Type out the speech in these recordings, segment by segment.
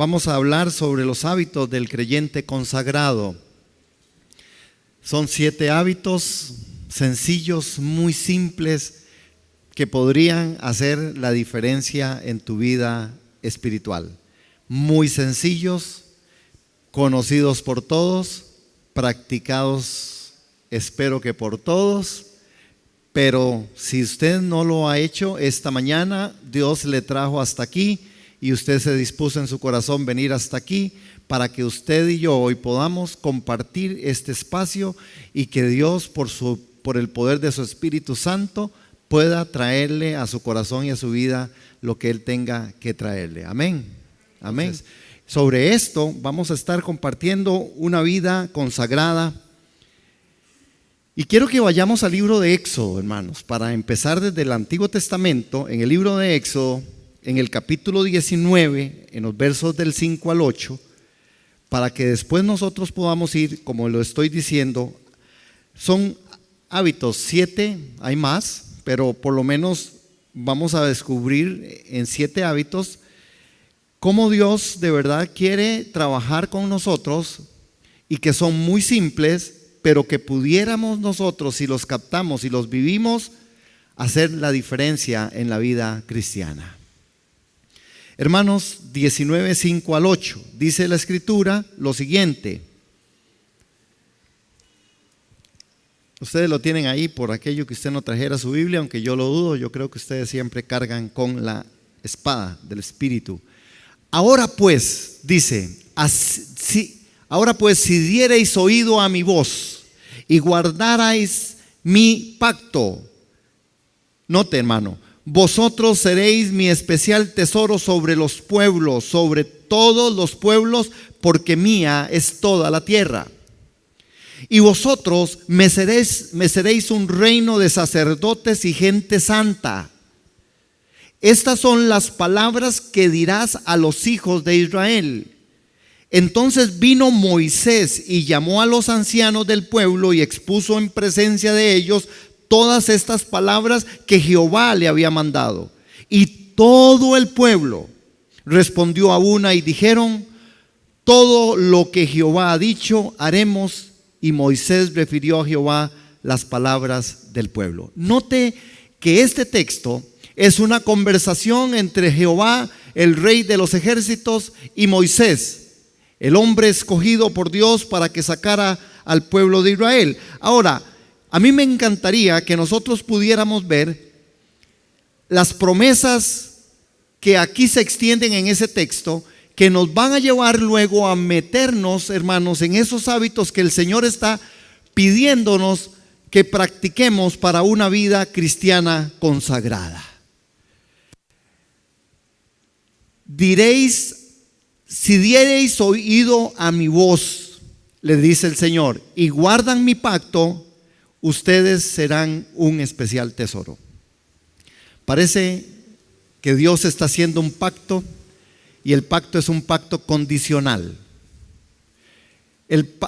vamos a hablar sobre los hábitos del creyente consagrado. Son 7 hábitos sencillos, muy simples, que podrían hacer la diferencia en tu vida espiritual. Muy sencillos, conocidos por todos, practicados, espero que por todos. Pero si usted no lo ha hecho esta mañana, Dios le trajo hasta aquí y usted se dispuso en su corazón venir hasta aquí para que usted y yo hoy podamos compartir este espacio y que Dios por el poder de su Espíritu Santo pueda traerle a su corazón y a su vida lo que Él tenga que traerle. Amén. Amén. Entonces, sobre esto vamos a estar compartiendo una vida consagrada. Y quiero que vayamos al libro de Éxodo, hermanos, para empezar desde el Antiguo Testamento. En el libro de Éxodo, en el capítulo 19, en los versos del 5 al 8, para que después nosotros podamos ir, como lo estoy diciendo, son hábitos 7, hay más, pero por lo menos vamos a descubrir en 7 hábitos cómo Dios de verdad quiere trabajar con nosotros y que son muy simples, pero que pudiéramos nosotros, si los captamos y los vivimos, hacer la diferencia en la vida cristiana. Hermanos, 19, 5 al 8, dice la Escritura lo siguiente. Ustedes lo tienen ahí por aquello que usted no trajera su Biblia, aunque yo lo dudo, yo creo que ustedes siempre cargan con la espada del Espíritu. Ahora pues, dice, ahora pues, si diereis oído a mi voz y guardarais mi pacto, note, hermano, vosotros seréis mi especial tesoro sobre los pueblos, sobre todos los pueblos, porque mía es toda la tierra. Y vosotros me seréis un reino de sacerdotes y gente santa. Estas son las palabras que dirás a los hijos de Israel. Entonces vino Moisés y llamó a los ancianos del pueblo y expuso en presencia de ellos todas estas palabras que Jehová le había mandado. Y todo el pueblo respondió a una y dijeron: todo lo que Jehová ha dicho haremos. Y Moisés refirió a Jehová las palabras del pueblo. Note que este texto es una conversación entre Jehová, el rey de los ejércitos, y Moisés, el hombre escogido por Dios para que sacara al pueblo de Israel. Ahora, a mí me encantaría que nosotros pudiéramos ver las promesas que aquí se extienden en ese texto, que nos van a llevar luego a meternos, hermanos, en esos hábitos que el Señor está pidiéndonos que practiquemos para una vida cristiana consagrada. Si diereis oído a mi voz, le dice el Señor, y guardan mi pacto, ustedes serán un especial tesoro. Parece que Dios está haciendo un pacto, y el pacto es un pacto condicional.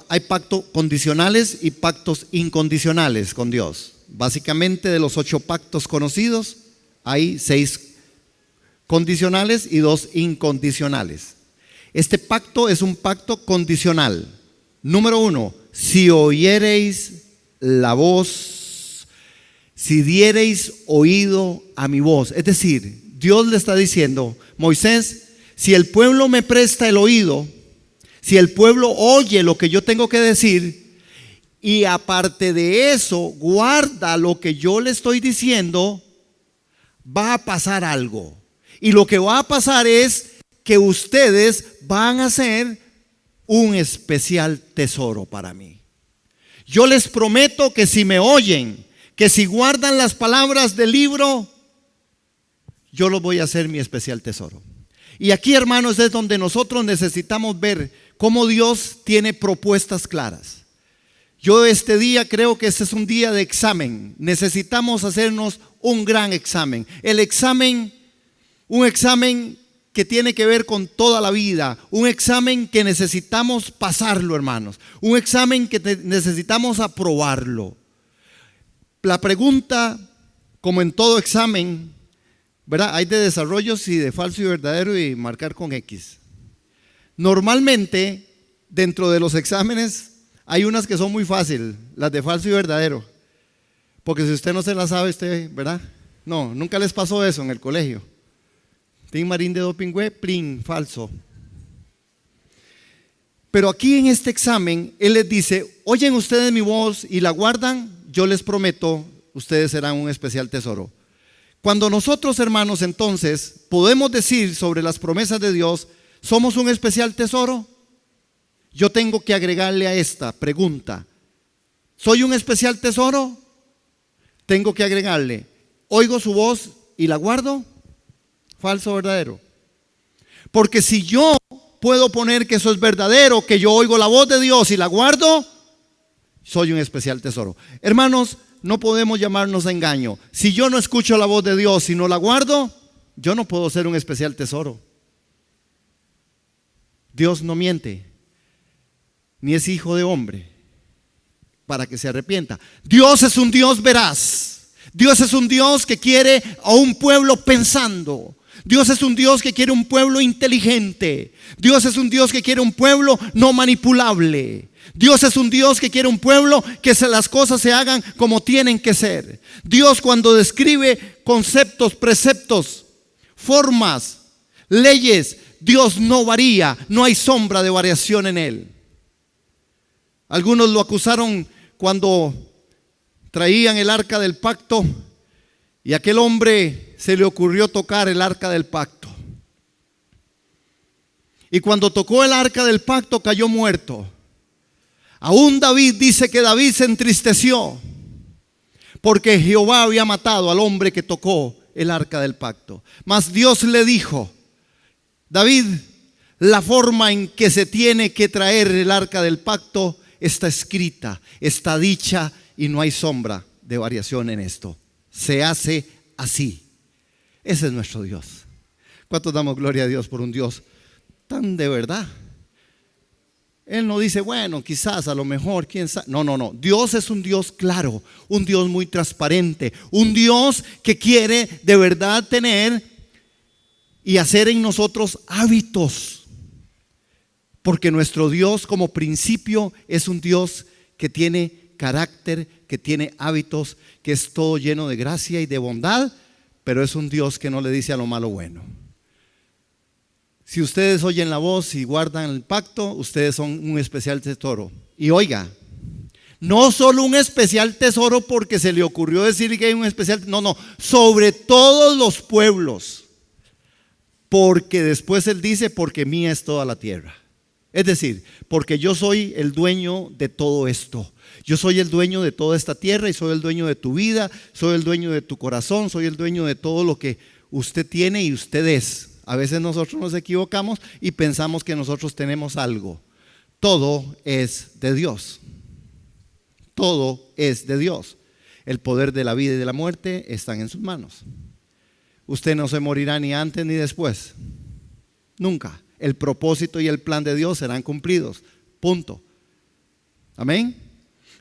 Hay pactos condicionales y pactos incondicionales con Dios. Básicamente, de los 8 pactos conocidos, hay 6 condicionales y 2 incondicionales. Este pacto es un pacto condicional. Número 1, si oyereis la voz, si diereis oído a mi voz. Es decir, Dios le está diciendo: Moisés, si el pueblo me presta el oído, si el pueblo oye lo que yo tengo que decir, y aparte de eso guarda lo que yo le estoy diciendo, va a pasar algo. Y lo que va a pasar es que ustedes van a ser un especial tesoro para mí. Yo les prometo que si me oyen, que si guardan las palabras del libro, yo los voy a hacer mi especial tesoro. Y aquí, hermanos, es donde nosotros necesitamos ver cómo Dios tiene propuestas claras. Yo este día creo que este es un día de examen. Necesitamos hacernos un gran examen. Un examen que tiene que ver con toda la vida. Un examen que necesitamos pasarlo, hermanos. Un examen que necesitamos aprobarlo. La pregunta, como en todo examen, ¿verdad? Hay de desarrollos y de falso y verdadero y marcar con X. Normalmente, dentro de los exámenes, hay unas que son muy fáciles, las de falso y verdadero. Porque si usted no se las sabe, usted, ¿verdad? No, nunca les pasó eso en el colegio. Tin marín de dopingüe, plin, falso. Pero aquí en este examen, Él les dice, oyen ustedes mi voz y la guardan, yo les prometo, ustedes serán un especial tesoro. Cuando nosotros, hermanos, entonces, podemos decir sobre las promesas de Dios, ¿somos un especial tesoro? Yo tengo que agregarle a esta pregunta, ¿soy un especial tesoro? Tengo que agregarle, ¿oigo su voz y la guardo? ¿Falso o verdadero? Porque si yo puedo poner que eso es verdadero, que yo oigo la voz de Dios y la guardo, soy un especial tesoro. Hermanos, no podemos llamarnos a engaño. Si yo no escucho la voz de Dios y no la guardo, yo no puedo ser un especial tesoro. Dios no miente, ni es hijo de hombre para que se arrepienta. Dios es un Dios veraz. Dios es un Dios que quiere a un pueblo pensando. Dios es un Dios que quiere un pueblo inteligente. Dios es un Dios que quiere un pueblo no manipulable. Dios es un Dios que quiere un pueblo que las cosas se hagan como tienen que ser. Dios, cuando describe conceptos, preceptos, formas, leyes, Dios no varía, no hay sombra de variación en Él. Algunos lo acusaron cuando traían el arca del pacto y a aquel hombre se le ocurrió tocar el arca del pacto. Y cuando tocó el arca del pacto cayó muerto. Aún David dice que David se entristeció porque Jehová había matado al hombre que tocó el arca del pacto. Mas Dios le dijo, David, la forma en que se tiene que traer el arca del pacto está escrita, está dicha y no hay sombra de variación en esto. Se hace así. Ese es nuestro Dios. ¿Cuántos damos gloria a Dios por un Dios tan de verdad? Él no dice, bueno, quizás, a lo mejor, quién sabe. No, no, no. Dios es un Dios claro, un Dios muy transparente, un Dios que quiere de verdad tener y hacer en nosotros hábitos. Porque nuestro Dios como principio es un Dios que tiene carácter, que tiene hábitos, que es todo lleno de gracia y de bondad, pero es un Dios que no le dice a lo malo bueno. Si ustedes oyen la voz y guardan el pacto, ustedes son un especial tesoro. Y oiga, no solo un especial tesoro porque se le ocurrió decir que hay un especial, no, sobre todos los pueblos. Porque después Él dice, porque mía es toda la tierra. Es decir, porque yo soy el dueño de todo esto. Yo soy el dueño de toda esta tierra y soy el dueño de tu vida, soy el dueño de tu corazón, soy el dueño de todo lo que usted tiene y usted es. A veces nosotros nos equivocamos y pensamos que nosotros tenemos algo. Todo es de Dios. Todo es de Dios. El poder de la vida y de la muerte están en sus manos. Usted no se morirá ni antes ni después. Nunca. El propósito y el plan de Dios serán cumplidos. Punto. Amén.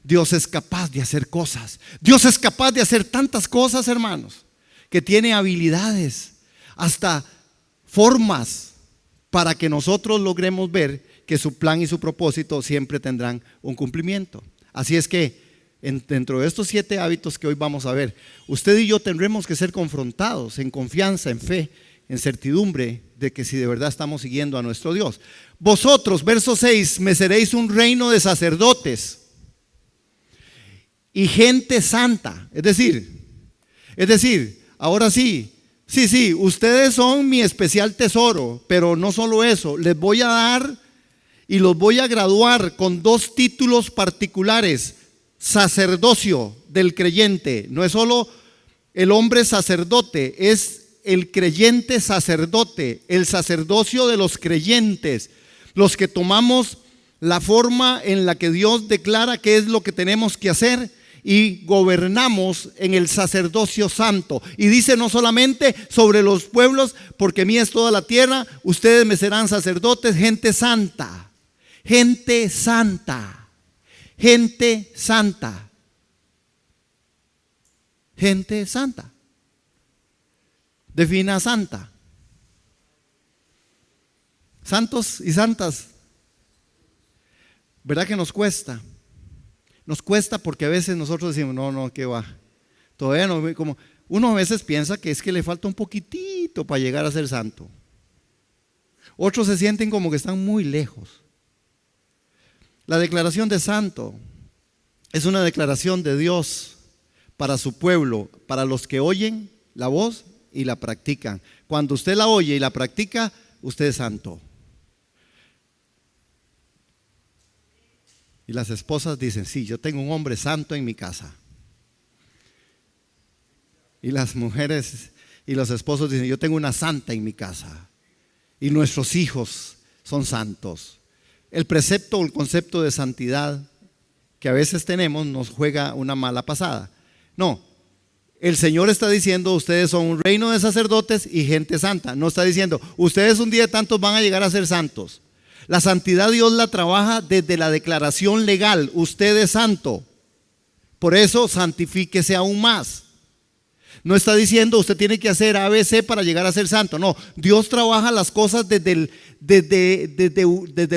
Dios es capaz de hacer cosas. Dios es capaz de hacer tantas cosas, hermanos, que tiene habilidades, hasta formas para que nosotros logremos ver que su plan y su propósito siempre tendrán un cumplimiento. Así es que dentro de estos 7 hábitos que hoy vamos a ver, usted y yo tendremos que ser confrontados en confianza, en fe, en certidumbre de que si de verdad estamos siguiendo a nuestro Dios. Vosotros, verso 6, me seréis un reino de sacerdotes y gente santa. Es decir, ahora sí, ustedes son mi especial tesoro, pero no solo eso, les voy a dar y los voy a graduar con 2 títulos particulares. Sacerdocio del creyente, no es solo el hombre sacerdote, es el creyente sacerdote, el sacerdocio de los creyentes, los que tomamos la forma en la que Dios declara qué es lo que tenemos que hacer y gobernamos en el sacerdocio santo. Y dice no solamente sobre los pueblos, porque mía es toda la tierra, ustedes me serán sacerdotes, gente santa, gente santa, gente santa, gente santa. Defina santa. Santos y santas. ¿Verdad que nos cuesta? Nos cuesta porque a veces nosotros decimos, no, ¿qué va? Todavía no, como uno a veces piensa que es que le falta un poquitito para llegar a ser santo. Otros se sienten como que están muy lejos. La declaración de santo es una declaración de Dios para su pueblo, para los que oyen la voz y la practican. Cuando usted la oye y la practica, usted es santo. Y las esposas dicen, sí, yo tengo un hombre santo en mi casa. Y las mujeres y los esposos dicen, yo tengo una santa en mi casa. Y nuestros hijos son santos. El precepto o el concepto de santidad que a veces tenemos nos juega una mala pasada. No, el Señor está diciendo, ustedes son un reino de sacerdotes y gente santa. No está diciendo, ustedes un día de tantos van a llegar a ser santos. La santidad Dios la trabaja desde la declaración legal. Usted es santo. Por eso santifíquese aún más. No está diciendo usted tiene que hacer ABC para llegar a ser santo. No, Dios trabaja las cosas desde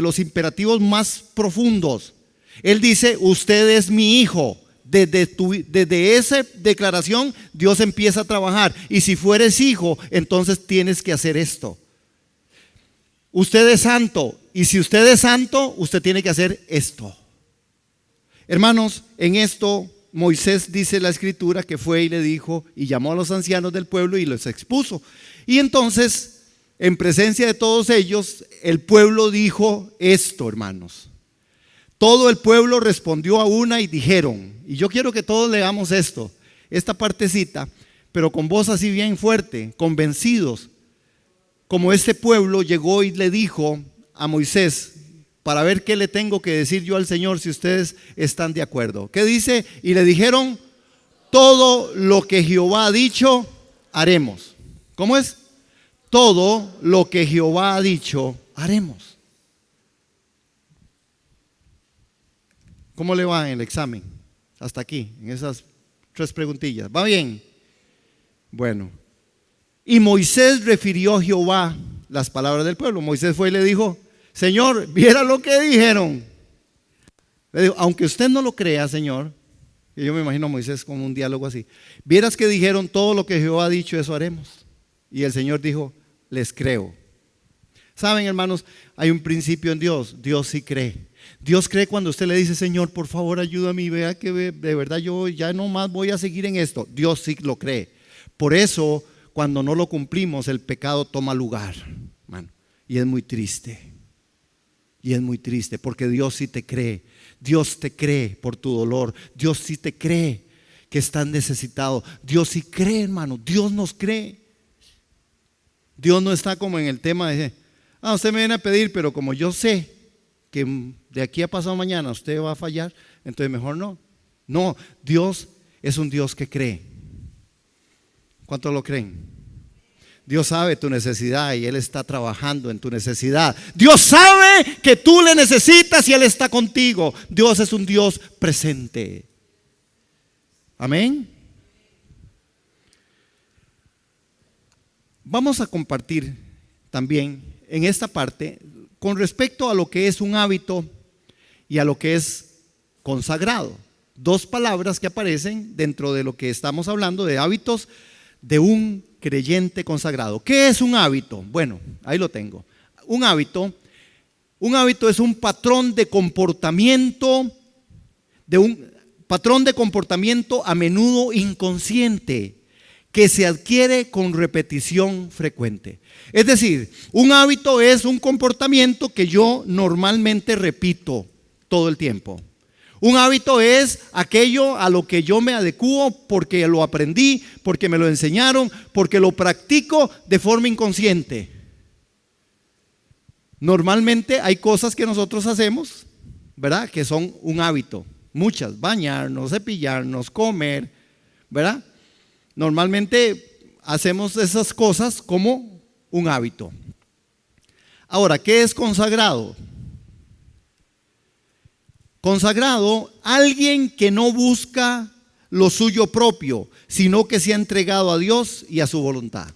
los imperativos más profundos. Él dice, usted es mi hijo. Desde esa declaración Dios empieza a trabajar. Y si fueres hijo, entonces tienes que hacer esto. Usted es santo. Y si usted es santo, usted tiene que hacer esto. Hermanos, en esto Moisés, dice la escritura, que fue y le dijo y llamó a los ancianos del pueblo y los expuso. Y entonces, en presencia de todos ellos, el pueblo dijo esto, hermanos. Todo el pueblo respondió a una y dijeron, y yo quiero que todos leamos esto, esta partecita, pero con voz así bien fuerte, convencidos, como este pueblo llegó y le dijo a Moisés, para ver qué le tengo que decir yo al Señor si ustedes están de acuerdo. ¿Qué dice? Y le dijeron, todo lo que Jehová ha dicho, haremos. ¿Cómo es? Todo lo que Jehová ha dicho, haremos. ¿Cómo le va en el examen? Hasta aquí, en esas 3 preguntillas. ¿Va bien? Bueno. Y Moisés refirió a Jehová las palabras del pueblo. Moisés fue y le dijo, Señor, viera lo que dijeron. Le digo, aunque usted no lo crea, Señor, y yo me imagino a Moisés como un diálogo así. Vieras que dijeron, todo lo que Jehová ha dicho, eso haremos. Y el Señor dijo, les creo. Saben, hermanos, hay un principio en Dios. Dios sí cree. Dios cree cuando usted le dice, Señor, por favor, ayúdame, vea que de verdad yo ya no más voy a seguir en esto. Dios sí lo cree. Por eso, cuando no lo cumplimos, el pecado toma lugar, hermano. Y es muy triste. Y es muy triste porque Dios sí te cree. Dios te cree por tu dolor. Dios sí te cree que estás necesitado. Dios sí cree, hermano. Dios nos cree. Dios no está como en el tema de, usted me viene a pedir, pero como yo sé que de aquí a pasado mañana usted va a fallar, entonces mejor no. No, Dios es un Dios que cree. ¿Cuántos lo creen? Dios sabe tu necesidad y Él está trabajando en tu necesidad. Dios sabe que tú le necesitas y Él está contigo. Dios es un Dios presente. Amén. Vamos a compartir también en esta parte con respecto a lo que es un hábito y a lo que es consagrado. 2 palabras que aparecen dentro de lo que estamos hablando de hábitos de un creyente consagrado. ¿Qué es un hábito? Bueno, ahí lo tengo. Un hábito es un patrón de comportamiento, a menudo inconsciente, que se adquiere con repetición frecuente. Es decir, un hábito es un comportamiento que yo normalmente repito todo el tiempo. Un hábito es aquello a lo que yo me adecuo porque lo aprendí, porque me lo enseñaron, porque lo practico de forma inconsciente. Normalmente hay cosas que nosotros hacemos, ¿verdad? Que son un hábito. Muchas, bañarnos, cepillarnos, comer, ¿verdad? Normalmente hacemos esas cosas como un hábito. Ahora, ¿qué es consagrado? Consagrado, alguien que no busca lo suyo propio, sino que se ha entregado a Dios y a su voluntad.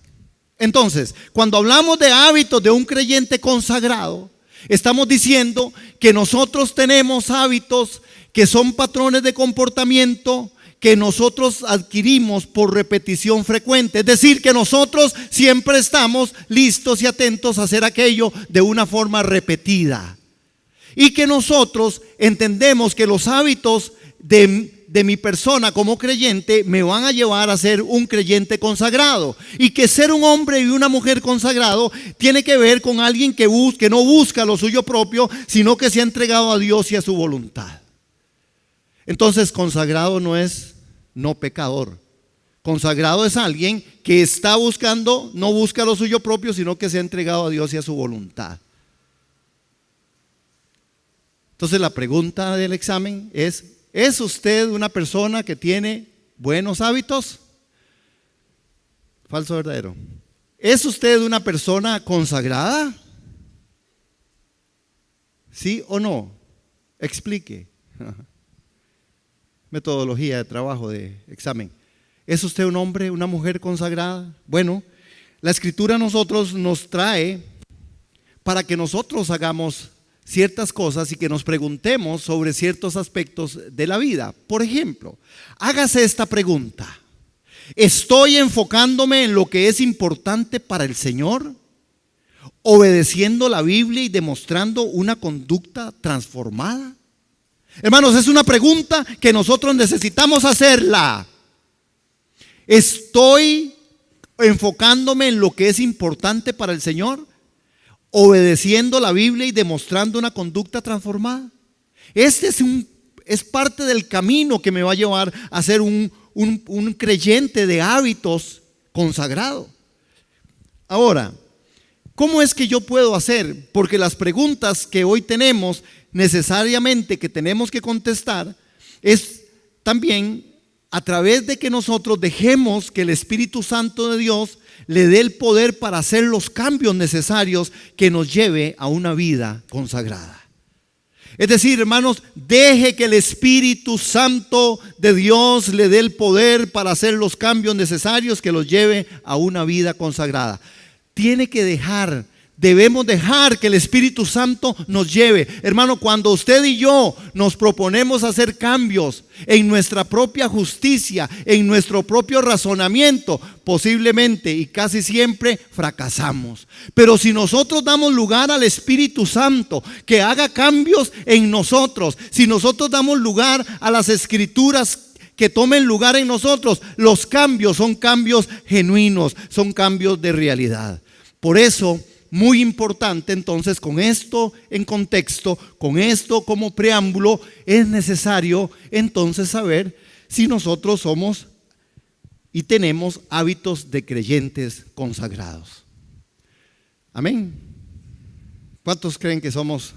Entonces, cuando hablamos de hábitos de un creyente consagrado, estamos diciendo que nosotros tenemos hábitos que son patrones de comportamiento que nosotros adquirimos por repetición frecuente. Es decir, que nosotros siempre estamos listos y atentos a hacer aquello de una forma repetida. Y que nosotros entendemos que los hábitos de mi persona como creyente me van a llevar a ser un creyente consagrado. Y que ser un hombre y una mujer consagrado tiene que ver con alguien que no busca lo suyo propio, sino que se ha entregado a Dios y a su voluntad. Entonces, consagrado no es no pecador. Consagrado es alguien que está buscando, no busca lo suyo propio, sino que se ha entregado a Dios y a su voluntad. Entonces, la pregunta del examen ¿es usted una persona que tiene buenos hábitos? Falso o verdadero. ¿Es usted una persona consagrada? ¿Sí o no? Explique. Metodología de trabajo de examen. ¿Es usted un hombre, una mujer consagrada? Bueno, la Escritura a nosotros nos trae para que nosotros hagamos ciertas cosas y que nos preguntemos sobre ciertos aspectos de la vida. Por ejemplo, hágase esta pregunta: ¿estoy enfocándome en lo que es importante para el Señor? ¿Obedeciendo la Biblia y demostrando una conducta transformada? Hermanos, es una pregunta que nosotros necesitamos hacerla. ¿Estoy enfocándome en lo que es importante para el Señor? ¿Obedeciendo la Biblia y demostrando una conducta transformada? Este es parte del camino que me va a llevar a ser un creyente de hábitos consagrado. Ahora, ¿cómo es que yo puedo hacer? Porque las preguntas que hoy tenemos necesariamente que tenemos que contestar es también a través de que nosotros dejemos que el Espíritu Santo de Dios le dé el poder para hacer los cambios necesarios que nos lleve a una vida consagrada. Es decir, hermanos, deje que el Espíritu Santo de Dios le dé el poder para hacer los cambios necesarios que los lleve a una vida consagrada. Debemos dejar que el Espíritu Santo nos lleve. Hermano, cuando usted y yo nos proponemos hacer cambios en nuestra propia justicia, en nuestro propio razonamiento, posiblemente y casi siempre fracasamos. Pero si nosotros damos lugar al Espíritu Santo que haga cambios en nosotros, si nosotros damos lugar a las Escrituras que tomen lugar en nosotros, los cambios son cambios genuinos, son cambios de realidad. Por eso, muy importante entonces, con esto en contexto, con esto como preámbulo, es necesario entonces saber si nosotros somos y tenemos hábitos de creyentes consagrados. Amén. ¿Cuántos creen que somos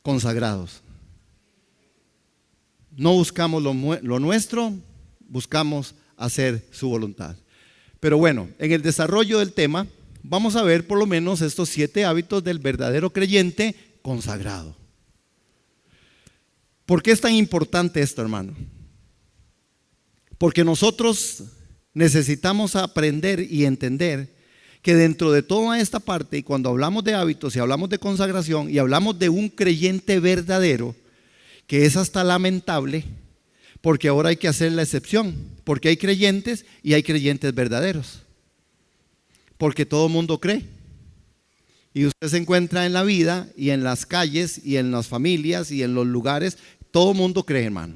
consagrados? No buscamos lo nuestro, buscamos hacer su voluntad. Pero bueno, en el desarrollo del tema vamos a ver por lo menos estos 7 hábitos del verdadero creyente consagrado. ¿Por qué es tan importante esto, hermano? Porque nosotros necesitamos aprender y entender que dentro de toda esta parte, y cuando hablamos de hábitos y hablamos de consagración y hablamos de un creyente verdadero, que es hasta lamentable, porque ahora hay que hacer la excepción, porque hay creyentes y hay creyentes verdaderos. Porque todo el mundo cree. Y usted se encuentra en la vida y en las calles y en las familias y en los lugares, todo el mundo cree, hermano.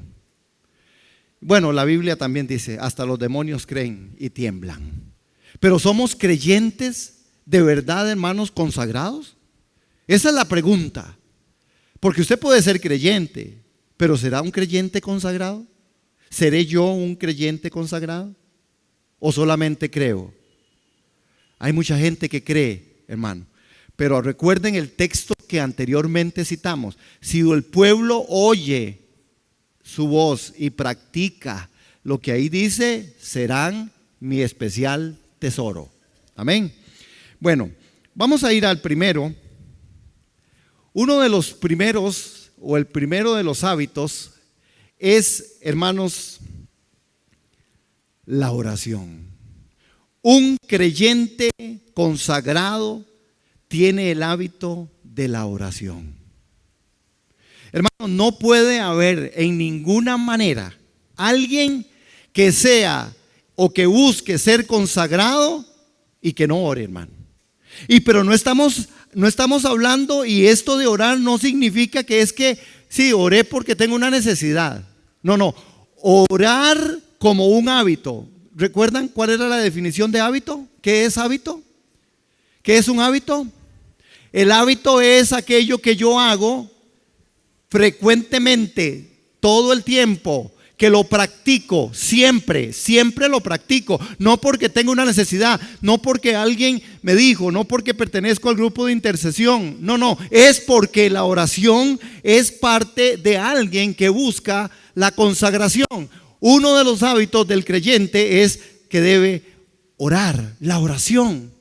Bueno, la Biblia también dice, hasta los demonios creen y tiemblan. Pero ¿somos creyentes de verdad, hermanos, consagrados? Esa es la pregunta. Porque usted puede ser creyente, pero ¿será un creyente consagrado? ¿Seré yo un creyente consagrado? ¿O solamente creo? Hay mucha gente que cree, hermano, pero recuerden el texto que anteriormente citamos. Si el pueblo oye su voz y practica lo que ahí dice, serán mi especial tesoro. Amén. Bueno, vamos a ir al primero. Uno de los primeros, o el primero de los hábitos es, hermanos, la oración. Un creyente consagrado tiene el hábito de la oración. Hermano, no puede haber en ninguna manera alguien que sea o que busque ser consagrado y que no ore, hermano. Pero no estamos hablando, y esto de orar no significa que es que sí, oré porque tengo una necesidad. No, orar como un hábito. ¿Recuerdan cuál era la definición de hábito? ¿Qué es hábito? ¿Qué es un hábito? El hábito es aquello que yo hago frecuentemente, todo el tiempo, que lo practico, siempre lo practico, no porque tengo una necesidad, no porque alguien me dijo, no porque pertenezco al grupo de intercesión, no, es porque la oración es parte de alguien que busca la consagración. Uno de los hábitos del creyente es que debe orar, la oración.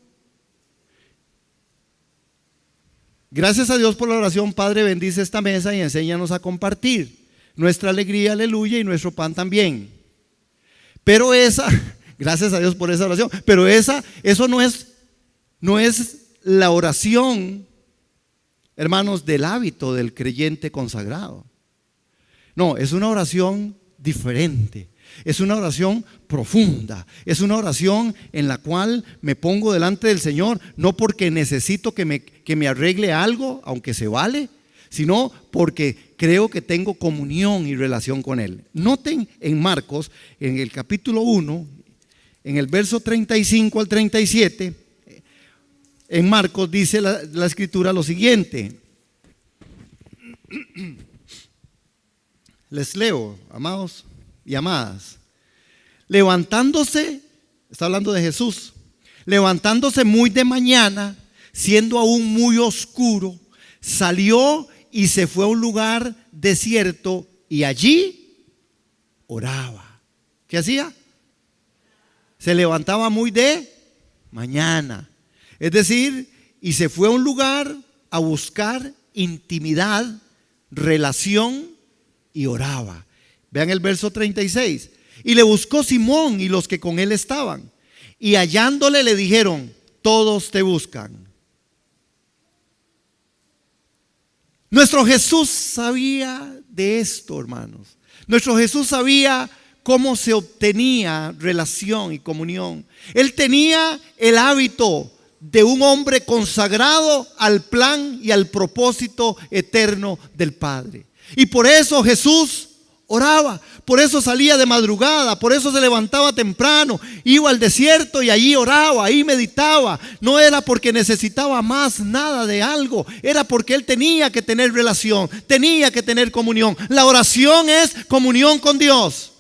Gracias a Dios por la oración. Padre, bendice esta mesa y enséñanos a compartir nuestra alegría, aleluya, y nuestro pan también. Pero gracias a Dios por esa oración, pero eso no es la oración, hermanos, del hábito del creyente consagrado. No, es una oración diferente. Es una oración profunda. Es una oración en la cual me pongo delante del Señor, no porque necesito que me arregle algo, aunque se vale, sino porque creo que tengo comunión y relación con Él. Noten en Marcos, en el capítulo 1, en el verso 35 al 37, en Marcos dice la escritura lo siguiente. Les leo, amados y amadas. Levantándose, está hablando de Jesús, levantándose muy de mañana, siendo aún muy oscuro, salió y se fue a un lugar desierto y allí oraba. ¿Qué hacía? Se levantaba muy de mañana. Es decir, y se fue a un lugar a buscar intimidad, relación y oraba. Vean el verso 36. Y le buscó Simón y los que con él estaban. Y hallándole le dijeron: todos te buscan. Nuestro Jesús sabía de esto, hermanos. Nuestro Jesús sabía cómo se obtenía relación y comunión. Él tenía el hábito de un hombre consagrado al plan y al propósito eterno del Padre. Y por eso Jesús oraba, por eso salía de madrugada, por eso se levantaba temprano, iba al desierto y allí oraba, ahí meditaba. No era porque necesitaba más nada de algo, era porque él tenía que tener relación, tenía que tener comunión. La oración es comunión con Dios.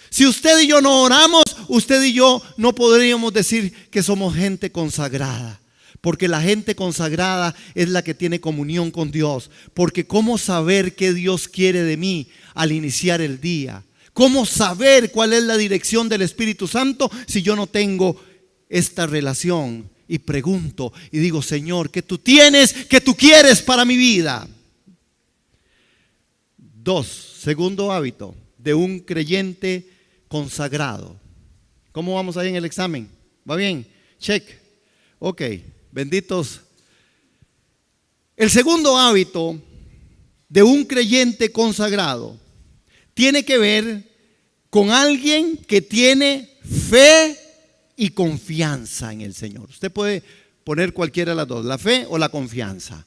Si usted y yo no oramos, usted y yo no podríamos decir que somos gente consagrada. Porque la gente consagrada es la que tiene comunión con Dios. Porque ¿cómo saber qué Dios quiere de mí al iniciar el día? ¿Cómo saber cuál es la dirección del Espíritu Santo si yo no tengo esta relación? Y pregunto y digo: Señor, ¿qué tú tienes, qué tú quieres para mi vida? 2, segundo hábito de un creyente consagrado. ¿Cómo vamos ahí en el examen? ¿Va bien? Check. Ok. Benditos. El segundo hábito de un creyente consagrado tiene que ver con alguien que tiene fe y confianza en el Señor. Usted puede poner cualquiera de las dos, la fe o la confianza.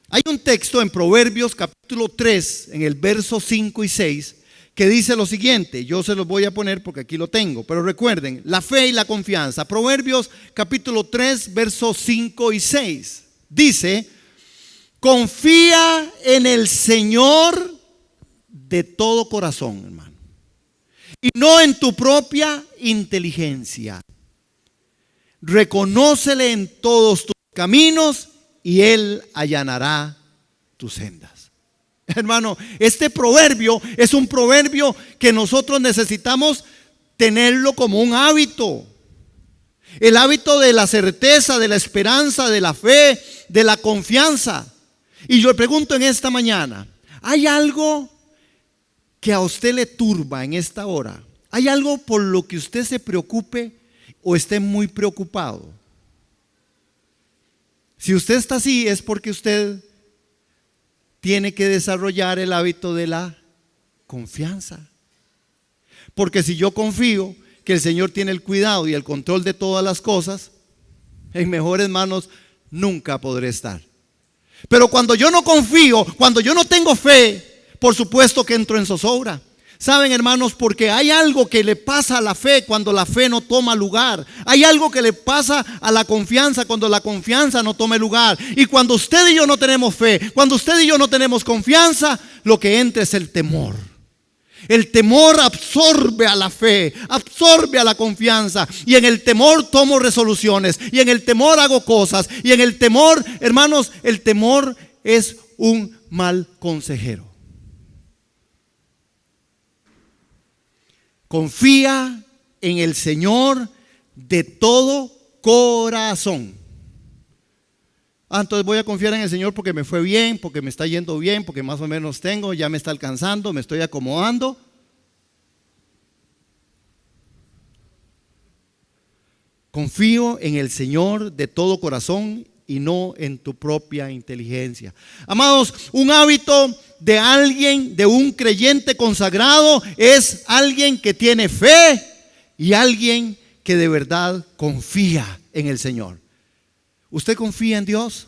Hay un texto en Proverbios capítulo 3, en el verso 5 y 6, que dice lo siguiente. Yo se los voy a poner porque aquí lo tengo, pero recuerden, la fe y la confianza. Proverbios capítulo 3, versos 5 y 6. Dice: confía en el Señor de todo corazón, hermano, y no en tu propia inteligencia. Reconócele en todos tus caminos y Él allanará tus sendas. Hermano, este proverbio es un proverbio que nosotros necesitamos tenerlo como un hábito. El hábito de la certeza, de la esperanza, de la fe, de la confianza. Y yo le pregunto en esta mañana: ¿hay algo que a usted le turba en esta hora? ¿Hay algo por lo que usted se preocupe o esté muy preocupado. Si usted está así es porque usted tiene que desarrollar el hábito de la confianza. Porque si yo confío que el Señor tiene el cuidado y el control de todas las cosas, en mejores manos nunca podré estar. Pero cuando yo no confío, cuando yo no tengo fe, por supuesto que entro en zozobra. Saben, hermanos, porque hay algo que le pasa a la fe cuando la fe no toma lugar. Hay algo que le pasa a la confianza cuando la confianza no toma lugar. Y cuando usted y yo no tenemos fe, cuando usted y yo no tenemos confianza, lo que entra es el temor. El temor absorbe a la fe, absorbe a la confianza. Y en el temor tomo resoluciones. Y en el temor hago cosas. Y en el temor, hermanos, el temor es un mal consejero. Confía en el Señor de todo corazón. Entonces voy a confiar en el Señor porque me fue bien, porque me está yendo bien, porque más o menos tengo, ya me está alcanzando, me estoy acomodando. Confío en el Señor de todo corazón y no en tu propia inteligencia. Amados, un hábito de alguien, de un creyente consagrado, es alguien que tiene fe y alguien que de verdad confía en el Señor. ¿Usted confía en Dios?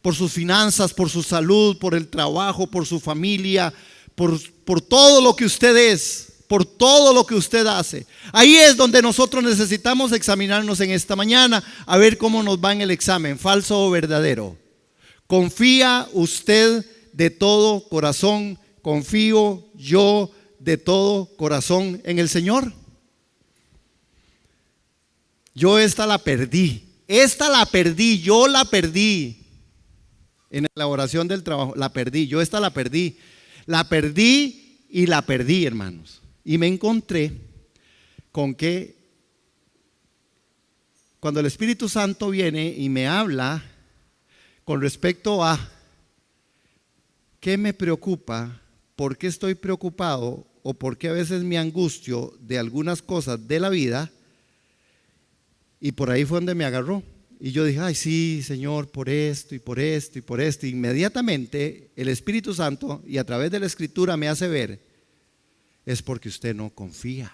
Por sus finanzas, por su salud, por el trabajo, por su familia, por todo lo que usted es, por todo lo que usted hace. Ahí es donde nosotros necesitamos examinarnos en esta mañana, a ver cómo nos va en el examen, falso o verdadero. ¿Confía usted de todo corazón? ¿Confío yo de todo corazón en el Señor? Yo esta la perdí. Yo la perdí. En la oración del trabajo, la perdí. Yo esta la perdí. La perdí y la perdí, hermanos. Y me encontré con que cuando el Espíritu Santo viene y me habla con respecto a qué me preocupa, por qué estoy preocupado o por qué a veces me angustio de algunas cosas de la vida, y por ahí fue donde me agarró. Y yo dije, ay sí, Señor, por esto y por esto y por esto. Inmediatamente el Espíritu Santo, y a través de la Escritura me hace ver, es porque usted no confía.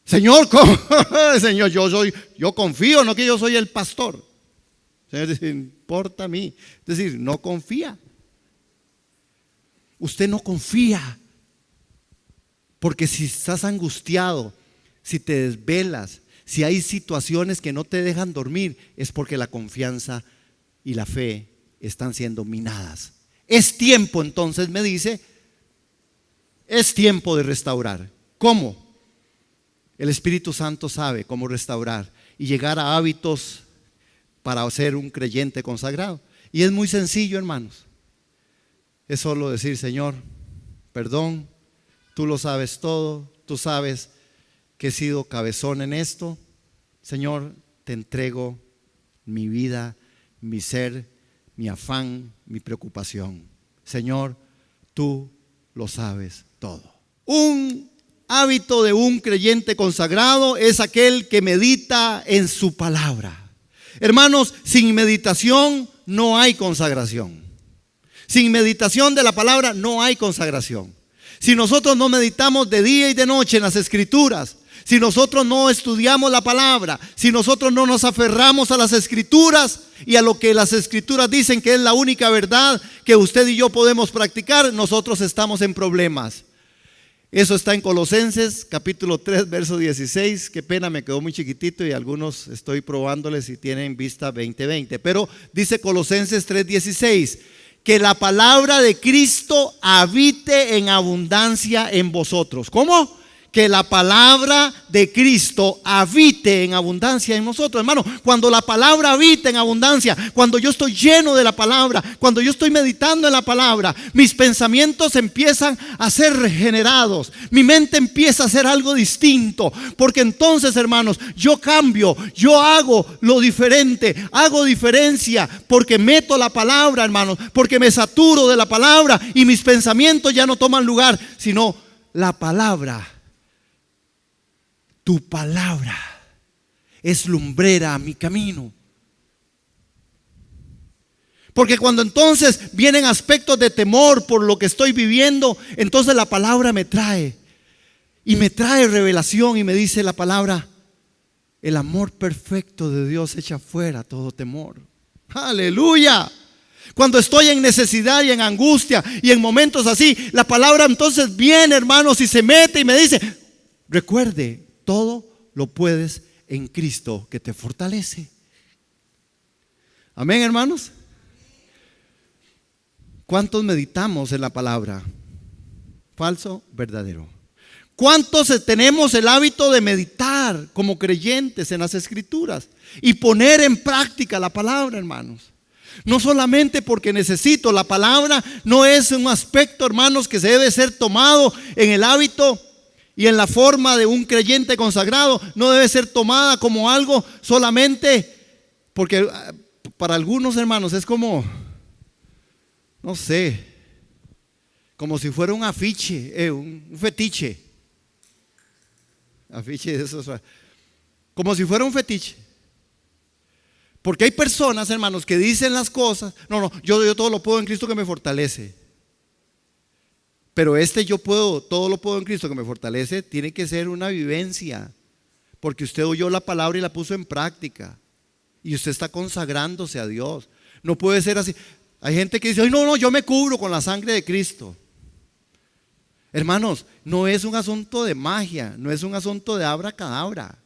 Señor, ¿cómo? Señor, yo confío, no que yo soy el pastor. Señor, importa a mí. Es decir, no confía. Usted no confía. Porque si estás angustiado, si te desvelas, si hay situaciones que no te dejan dormir, es porque la confianza y la fe están siendo minadas. Es tiempo, entonces me dice, es tiempo de restaurar. ¿Cómo? El Espíritu Santo sabe cómo restaurar y llegar a hábitos para ser un creyente consagrado. Y es muy sencillo, hermanos. Es solo decir, Señor, perdón, tú lo sabes todo, tú sabes que he sido cabezón en esto. Señor, te entrego mi vida, mi ser, mi afán, mi preocupación. Señor, tú lo sabes todo. Un hábito de un creyente consagrado es aquel que medita en su palabra. Hermanos, sin meditación no hay consagración. Sin meditación de la palabra no hay consagración. Si nosotros no meditamos de día y de noche en las Escrituras, si nosotros no estudiamos la palabra, si nosotros no nos aferramos a las Escrituras y a lo que las Escrituras dicen que es la única verdad que usted y yo podemos practicar, nosotros estamos en problemas. Eso está en Colosenses capítulo 3 verso 16. Qué pena, me quedó muy chiquitito y algunos estoy probándoles si tienen vista 20/20. Pero dice Colosenses 3:16, que la palabra de Cristo habite en abundancia en vosotros. ¿Cómo? Que la palabra de Cristo habite en abundancia en nosotros, hermano. Cuando la palabra habita en abundancia, cuando yo estoy lleno de la palabra, cuando yo estoy meditando en la palabra, mis pensamientos empiezan a ser regenerados, mi mente empieza a hacer algo distinto, porque entonces, hermanos, yo cambio, yo hago lo diferente, hago diferencia, porque meto la palabra, hermanos, porque me saturo de la palabra y mis pensamientos ya no toman lugar, sino la palabra tu palabra es lumbrera a mi camino. Porque cuando entonces vienen aspectos de temor por lo que estoy viviendo, entonces la palabra me trae. Y me trae revelación y me dice la palabra: el amor perfecto de Dios echa fuera todo temor. Aleluya. Cuando estoy en necesidad y en angustia y en momentos así, la palabra entonces viene, hermanos, y se mete y me dice: recuerde, todo lo puedes en Cristo que te fortalece. Amén, hermanos. ¿Cuántos meditamos en la palabra? ¿Falso? ¿Verdadero? ¿Cuántos tenemos el hábito de meditar como creyentes en las Escrituras y poner en práctica la palabra, hermanos? No solamente porque necesito, la palabra no es un aspecto, hermanos, que se debe ser tomado en el hábito y en la forma de un creyente consagrado. No debe ser tomada como algo solamente porque para algunos, hermanos, es como, no sé, como si fuera un afiche, un fetiche. Afiche de esos, como si fuera un fetiche. Porque hay personas, hermanos, que dicen las cosas: no, yo todo lo puedo en Cristo que me fortalece. Pero yo puedo, todo lo puedo en Cristo que me fortalece, tiene que ser una vivencia. Porque usted oyó la palabra y la puso en práctica. Y usted está consagrándose a Dios. No puede ser así. Hay gente que dice: ay, no, yo me cubro con la sangre de Cristo. Hermanos, no es un asunto de magia, no es un asunto de abracadabra.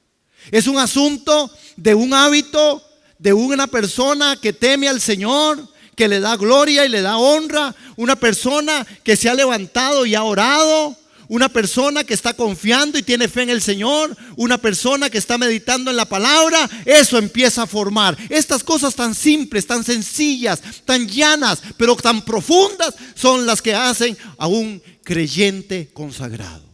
Es un asunto de un hábito, de una persona que teme al Señor, que le da gloria y le da honra. Una persona que se ha levantado y ha orado. Una persona que está confiando y tiene fe en el Señor. Una persona que está meditando en la palabra. Eso empieza a formar. Estas cosas tan simples, tan sencillas, tan llanas, pero tan profundas, son las que hacen a un creyente consagrado.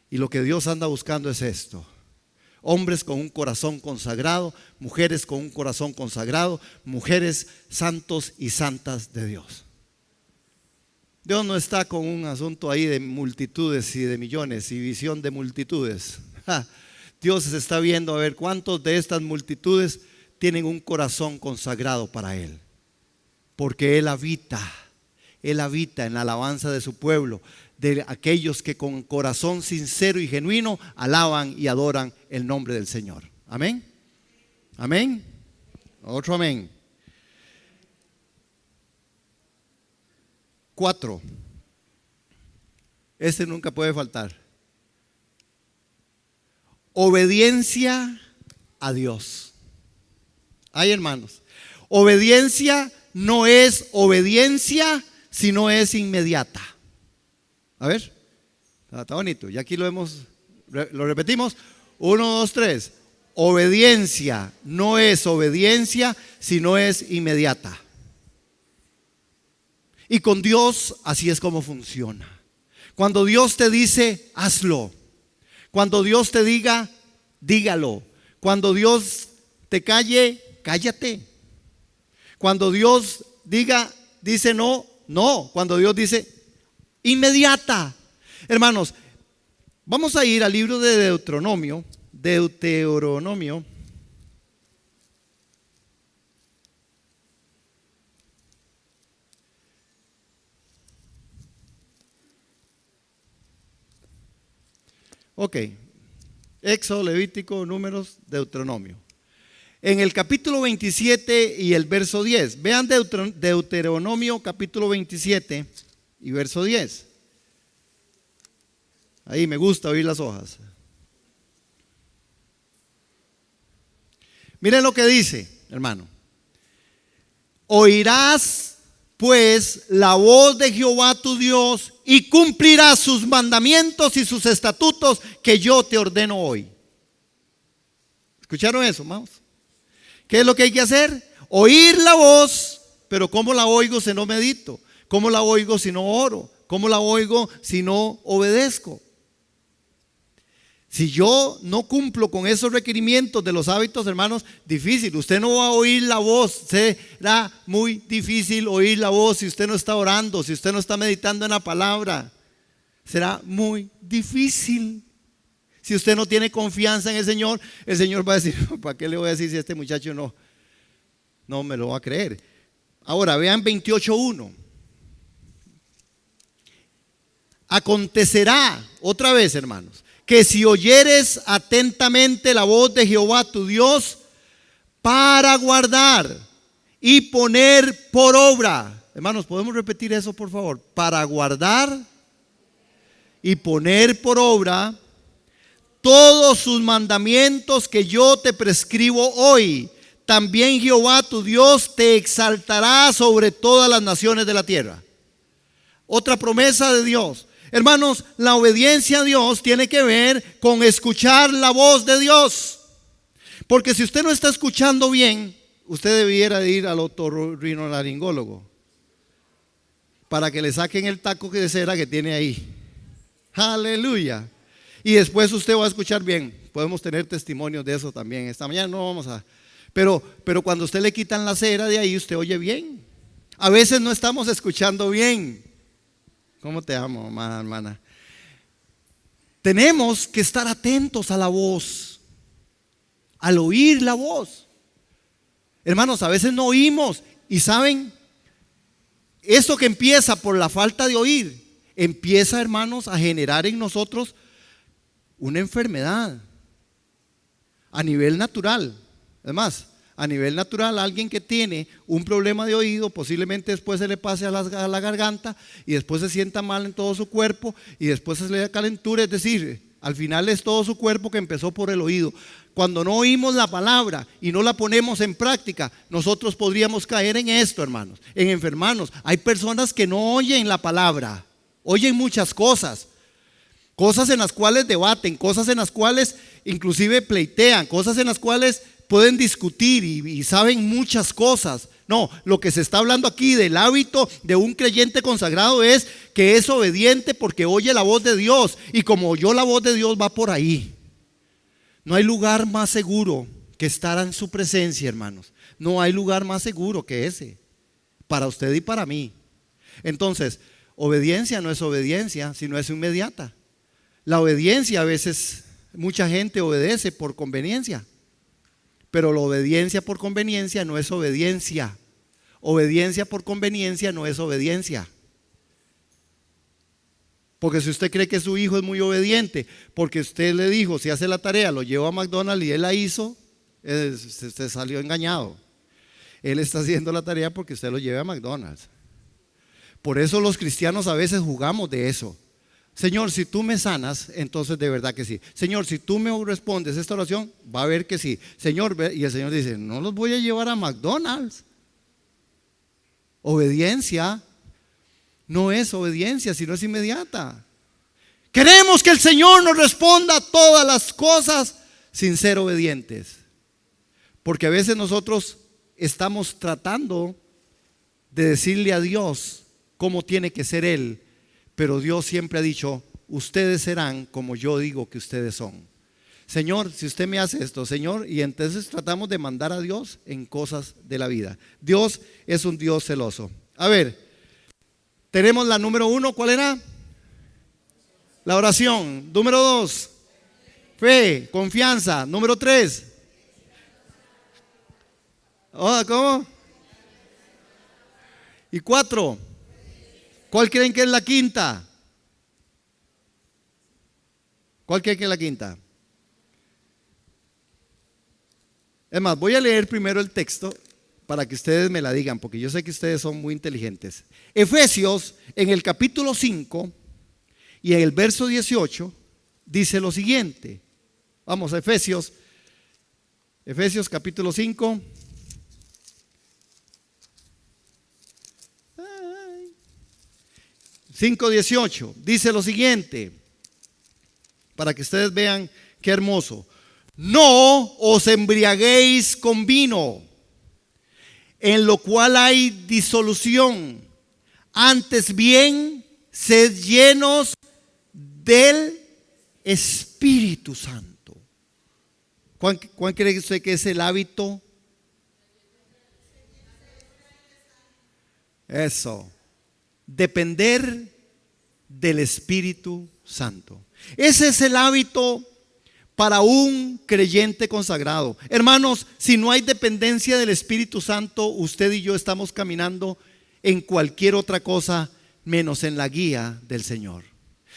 Y lo que Dios anda buscando es esto: hombres con un corazón consagrado, mujeres con un corazón consagrado, mujeres santos y santas de Dios. Dios no está con un asunto ahí de multitudes y de millones y visión de multitudes. Dios se está viendo a ver cuántos de estas multitudes tienen un corazón consagrado para Él. Porque Él habita en la alabanza de su pueblo, de aquellos que con corazón sincero y genuino alaban y adoran el nombre del Señor. Amén. Amén. Otro amén. 4. Nunca puede faltar. Obediencia a Dios. Ay, hermanos, obediencia no es obediencia si no es inmediata. A ver, está bonito. Y aquí lo repetimos. 1, 2, 3. Obediencia no es obediencia si no es inmediata. Y con Dios así es como funciona. Cuando Dios te dice, hazlo. Cuando Dios te diga, dígalo. Cuando Dios te calle, cállate. Cuando Dios dice no, no. Cuando Dios dice inmediata. Hermanos, vamos a ir al libro de Deuteronomio. Ok, Éxodo, Levítico, Números, Deuteronomio. En el capítulo 27 y el verso 10, vean Deuteronomio capítulo 27 y verso 10. Ahí me gusta oír las hojas. Miren lo que dice, hermano. Oirás pues la voz de Jehová tu Dios y cumplirás sus mandamientos y sus estatutos que yo te ordeno hoy. ¿Escucharon eso, hermanos? ¿Qué es lo que hay que hacer? Oír la voz, pero ¿cómo la oigo si no medito? ¿Cómo la oigo si no oro? ¿Cómo la oigo si no obedezco? Si yo no cumplo con esos requerimientos de los hábitos, hermanos, difícil. Usted no va a oír la voz. Será muy difícil oír la voz si usted no está orando, si usted no está meditando en la palabra. Será muy difícil. Si usted no tiene confianza en el Señor va a decir, ¿para qué le voy a decir si este muchacho no me lo va a creer? Ahora vean 28:1. Acontecerá, otra vez hermanos, que si oyeres atentamente la voz de Jehová tu Dios para guardar y poner por obra. Hermanos, ¿podemos repetir eso por favor? Para guardar y poner por obra todos sus mandamientos que yo te prescribo hoy. También Jehová tu Dios te exaltará sobre todas las naciones de la tierra. Otra promesa de Dios. Hermanos, la obediencia a Dios tiene que ver con escuchar la voz de Dios. Porque si usted no está escuchando bien, usted debiera de ir al otorrinolaringólogo para que le saquen el taco de cera que tiene ahí. Aleluya. Y después usted va a escuchar bien. Podemos tener testimonios de eso también. Esta mañana no vamos a... Pero cuando usted le quitan la cera de ahí, usted oye bien. A veces no estamos escuchando bien. ¿Cómo te amo, amada hermana? Tenemos que estar atentos a la voz, al oír la voz. Hermanos, a veces no oímos. Y saben, eso que empieza por la falta de oír, empieza, hermanos, a generar en nosotros una enfermedad a nivel natural. Además, a nivel natural, alguien que tiene un problema de oído, posiblemente después se le pase a la garganta y después se sienta mal en todo su cuerpo y después se le da calentura. Es decir, al final es todo su cuerpo que empezó por el oído. Cuando no oímos la palabra y no la ponemos en práctica, nosotros podríamos caer en esto, hermanos, en enfermarnos. Hay personas que no oyen la palabra, oyen muchas cosas. Cosas en las cuales debaten, cosas en las cuales inclusive pleitean, cosas en las cuales pueden discutir y saben muchas cosas. No, lo que se está hablando aquí del hábito de un creyente consagrado es que es obediente porque oye la voz de Dios. Y como oyó la voz de Dios, va por ahí. No hay lugar más seguro que estar en su presencia, hermanos. No hay lugar más seguro que ese, para usted y para mí. Entonces, obediencia no es obediencia, sino es inmediata. La obediencia, a veces mucha gente obedece por conveniencia, pero la obediencia por conveniencia no es obediencia. Obediencia por conveniencia no es obediencia. Porque si usted cree que su hijo es muy obediente, porque usted le dijo, si hace la tarea, lo llevo a McDonald's y él la hizo, usted salió engañado. Él está haciendo la tarea porque usted lo lleva a McDonald's. Por eso los cristianos a veces jugamos de eso. Señor, si tú me sanas, entonces de verdad que sí. Señor, si tú me respondes esta oración, va a ver que sí. Señor, y el Señor dice, no los voy a llevar a McDonald's. Obediencia no es obediencia, sino es inmediata. Queremos que el Señor nos responda a todas las cosas sin ser obedientes. Porque a veces nosotros estamos tratando de decirle a Dios cómo tiene que ser Él. Pero Dios siempre ha dicho, ustedes serán como yo digo que ustedes son. Señor, si usted me hace esto, Señor, y entonces tratamos de mandar a Dios en cosas de la vida. Dios es un Dios celoso. A ver, tenemos la número 1, ¿cuál era? La oración. Número 2, fe, confianza. Número 3. ¿Cómo? Y 4. ¿Cuál creen que es la quinta? ¿Cuál creen que es la quinta? Es más, voy a leer primero el texto para que ustedes me la digan, porque yo sé que ustedes son muy inteligentes. Efesios, en el capítulo 5 y en el verso 18, dice lo siguiente. Vamos a Efesios capítulo 5. 5:18 dice lo siguiente, para que ustedes vean qué hermoso. No os embriaguéis con vino, en lo cual hay disolución, antes bien sed llenos del Espíritu Santo. ¿Cuál cree usted que es el hábito? Eso. Depender del Espíritu Santo. Ese es el hábito para un creyente consagrado. Hermanos, si no hay dependencia del Espíritu Santo, usted y yo estamos caminando en cualquier otra cosa menos en la guía del Señor.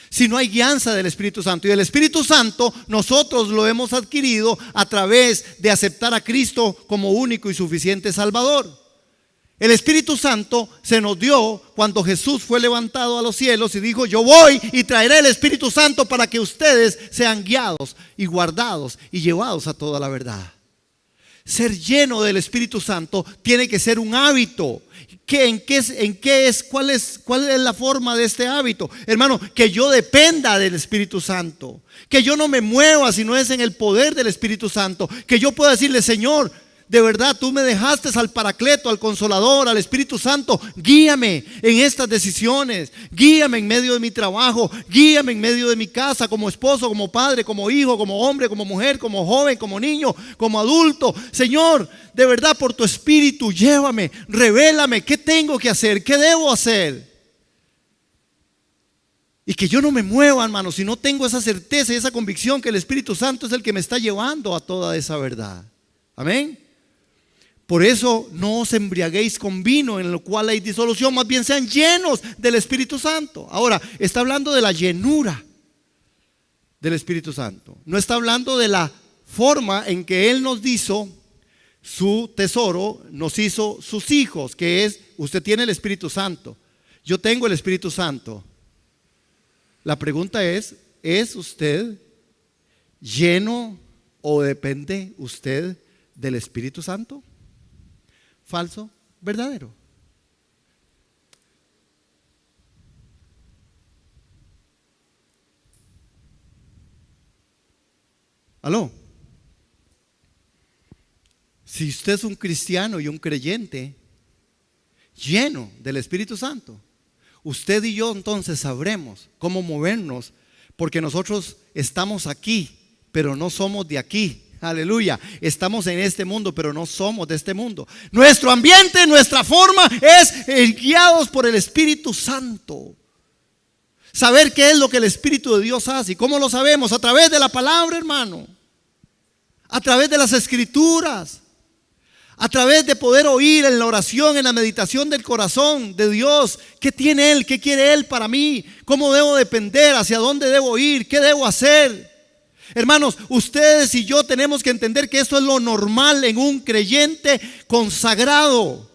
Si no hay guianza del Espíritu Santo, y el Espíritu Santo nosotros lo hemos adquirido a través de aceptar a Cristo como único y suficiente Salvador. El Espíritu Santo se nos dio cuando Jesús fue levantado a los cielos y dijo: yo voy y traeré el Espíritu Santo para que ustedes sean guiados y guardados y llevados a toda la verdad. Ser lleno del Espíritu Santo tiene que ser un hábito. ¿Cuál es la forma de este hábito? Hermano, que yo dependa del Espíritu Santo, que yo no me mueva si no es en el poder del Espíritu Santo, que yo pueda decirle: Señor, de verdad tú me dejaste al Paracleto, al Consolador, al Espíritu Santo, guíame en estas decisiones, guíame en medio de mi trabajo, guíame en medio de mi casa, como esposo, como padre, como hijo, como hombre, como mujer, como joven, como niño, como adulto. Señor, de verdad, por tu Espíritu, llévame, revélame qué tengo que hacer, qué debo hacer. Y que yo no me mueva, hermano, si no tengo esa certeza y esa convicción que el Espíritu Santo es el que me está llevando a toda esa verdad. Amén. Por eso no os embriaguéis con vino en lo cual hay disolución, más bien sean llenos del Espíritu Santo. Ahora, está hablando de la llenura del Espíritu Santo. No está hablando de la forma en que Él nos hizo su tesoro, nos hizo sus hijos, que es: usted tiene el Espíritu Santo, yo tengo el Espíritu Santo. La pregunta ¿es usted lleno o depende usted del Espíritu Santo? ¿Falso? ¿Verdadero? ¿Aló? Si usted es un cristiano y un creyente lleno del Espíritu Santo, usted y yo entonces sabremos cómo movernos, porque nosotros estamos aquí, pero no somos de aquí. Aleluya, estamos en este mundo, pero no somos de este mundo. Nuestro ambiente, nuestra forma es guiados por el Espíritu Santo. Saber qué es lo que el Espíritu de Dios hace. ¿Y cómo lo sabemos? A través de la palabra, hermano. A través de las Escrituras. A través de poder oír en la oración, en la meditación del corazón de Dios. ¿Qué tiene Él? ¿Qué quiere Él para mí? ¿Cómo debo depender? ¿Hacia dónde debo ir? ¿Qué debo hacer? Hermanos, ustedes y yo tenemos que entender que esto es lo normal en un creyente consagrado.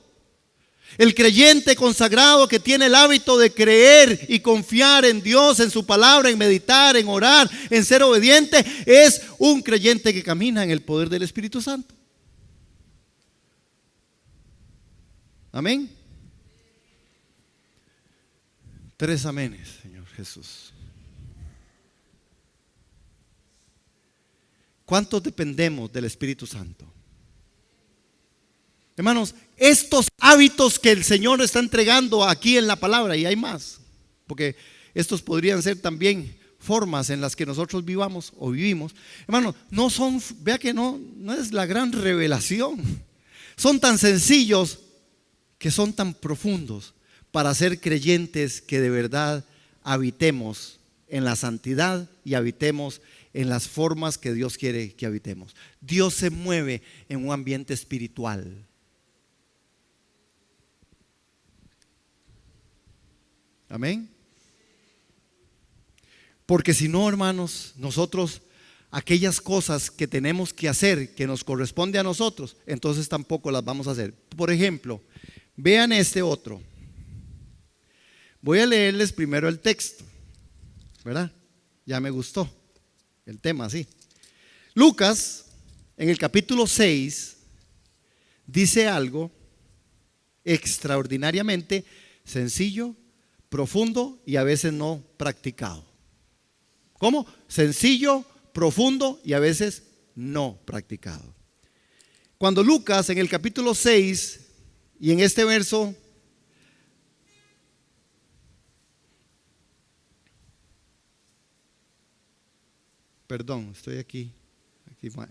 El creyente consagrado que tiene el hábito de creer y confiar en Dios, en su palabra, en meditar, en orar, en ser obediente, es un creyente que camina en el poder del Espíritu Santo. Amén. 3 amenes, Señor Jesús. ¿Cuántos dependemos del Espíritu Santo? Hermanos, estos hábitos que el Señor está entregando aquí en la palabra, y hay más, porque estos podrían ser también formas en las que nosotros vivamos o vivimos. Hermanos, no son, vea que no es la gran revelación. Son tan sencillos que son tan profundos para ser creyentes que de verdad habitemos en la santidad y habitemos en las formas que Dios quiere que habitemos. Dios se mueve en un ambiente espiritual. Amén. Porque si no, hermanos, nosotros aquellas cosas que tenemos que hacer, que nos corresponde a nosotros, entonces tampoco las vamos a hacer. Por ejemplo, vean este otro. Voy a leerles primero el texto, ¿verdad? Ya me gustó el tema, sí. Lucas, en el capítulo 6, dice algo extraordinariamente sencillo, profundo y a veces no practicado. ¿Cómo? Sencillo, profundo y a veces no practicado. Cuando Lucas, en el capítulo 6 y en este verso, perdón, estoy aquí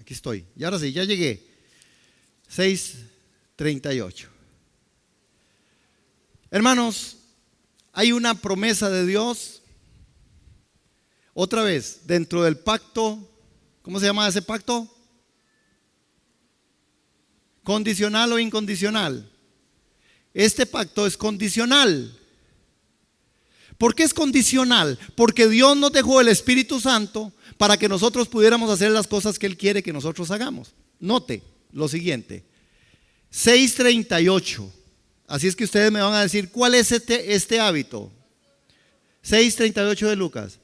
estoy. Y ahora sí, ya llegué. 6:38. Hermanos, hay una promesa de Dios Otra vez, dentro del pacto, ¿cómo se llama ese pacto? ¿Condicional o incondicional? Este pacto es condicional. ¿Por qué es condicional? Porque Dios nos dejó el Espíritu Santo para que nosotros pudiéramos hacer las cosas que Él quiere que nosotros hagamos. Note lo siguiente, 6:38. Así es que ustedes me van a decir, ¿cuál es este hábito? 6:38 de Lucas.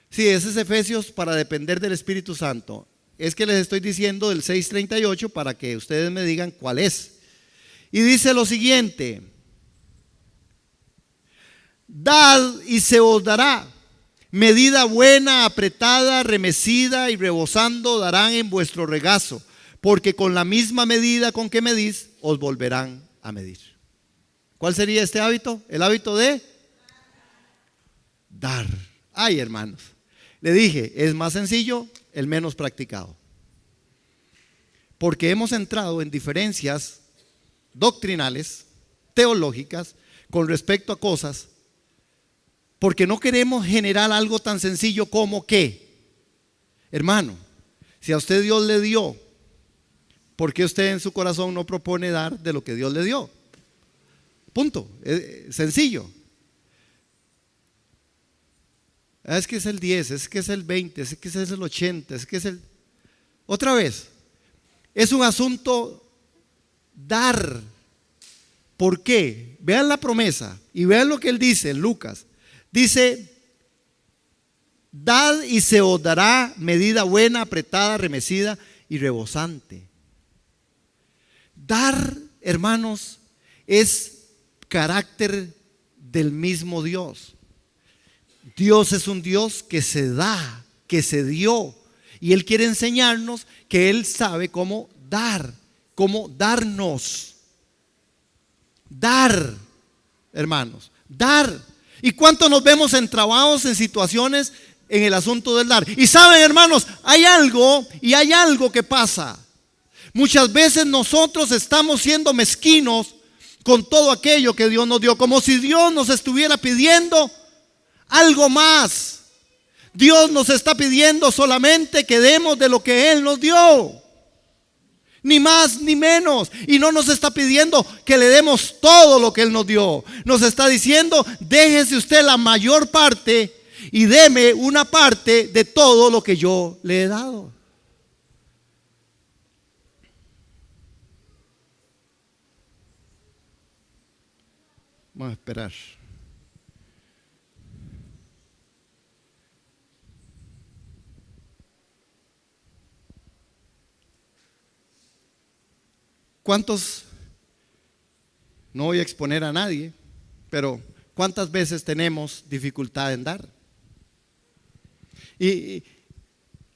Sí, ese es Efesios para depender del Espíritu Santo. Es que les estoy diciendo del 6:38 para que ustedes me digan cuál es. Y dice lo siguiente: dad y se os dará, medida buena, apretada, remecida y rebosando darán en vuestro regazo, porque con la misma medida con que medís, os volverán a medir. ¿Cuál sería este hábito? El hábito de dar. Ay, hermanos, le dije, es más sencillo, el menos practicado. Porque hemos entrado en diferencias doctrinales, teológicas, con respecto a cosas, porque no queremos generar algo tan sencillo como que, hermano, si a usted Dios le dio, ¿por qué usted en su corazón no propone dar de lo que Dios le dio? Punto, es sencillo. Es que es el 10, es que es el 20, es que es el 80, es que es el... Otra vez, es un asunto dar. ¿Por qué? Vean la promesa y vean lo que él dice en Lucas. Dice, dad y se os dará, medida buena, apretada, remecida y rebosante. Dar, hermanos, es carácter del mismo Dios. Dios es un Dios que se da, que se dio. Y Él quiere enseñarnos que Él sabe cómo dar, cómo darnos. Dar, hermanos, dar. ¿Y cuánto nos vemos entrabados en situaciones en el asunto del dar? Y saben, hermanos, hay algo que pasa. Muchas veces nosotros estamos siendo mezquinos con todo aquello que Dios nos dio, como si Dios nos estuviera pidiendo algo más. Dios nos está pidiendo solamente que demos de lo que Él nos dio, ni más ni menos. Y no nos está pidiendo que le demos todo lo que Él nos dio. Nos está diciendo, déjese usted la mayor parte y deme una parte de todo lo que yo le he dado. Vamos a esperar. ¿Cuántos? No voy a exponer a nadie, pero ¿cuántas veces tenemos dificultad en dar? Y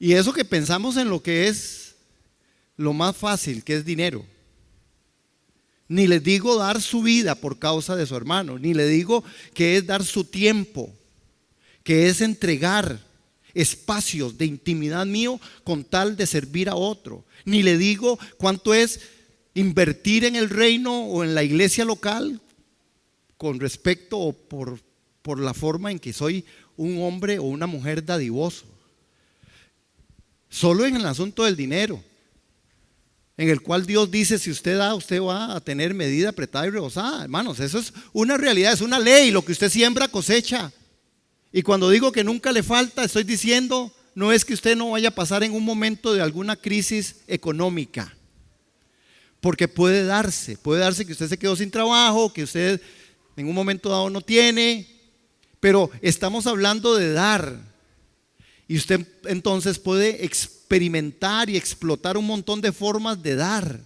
eso que pensamos en lo que es lo más fácil, que es dinero. Ni les digo dar su vida por causa de su hermano, ni le digo que es dar su tiempo, que es entregar espacios de intimidad mío con tal de servir a otro. Ni le digo cuánto es invertir en el reino o en la iglesia local con respecto o por la forma en que soy un hombre o una mujer dadivoso. Solo en el asunto del dinero, en el cual Dios dice, si usted da, usted va a tener medida apretada y rebosada. Hermanos, eso es una realidad, es una ley. Lo que usted siembra, cosecha. Y cuando digo que nunca le falta, estoy diciendo, no es que usted no vaya a pasar en un momento de alguna crisis económica, porque puede darse que usted se quedó sin trabajo, que usted en un momento dado no tiene, pero estamos hablando de dar. Y usted entonces puede experimentar y explotar un montón de formas de dar.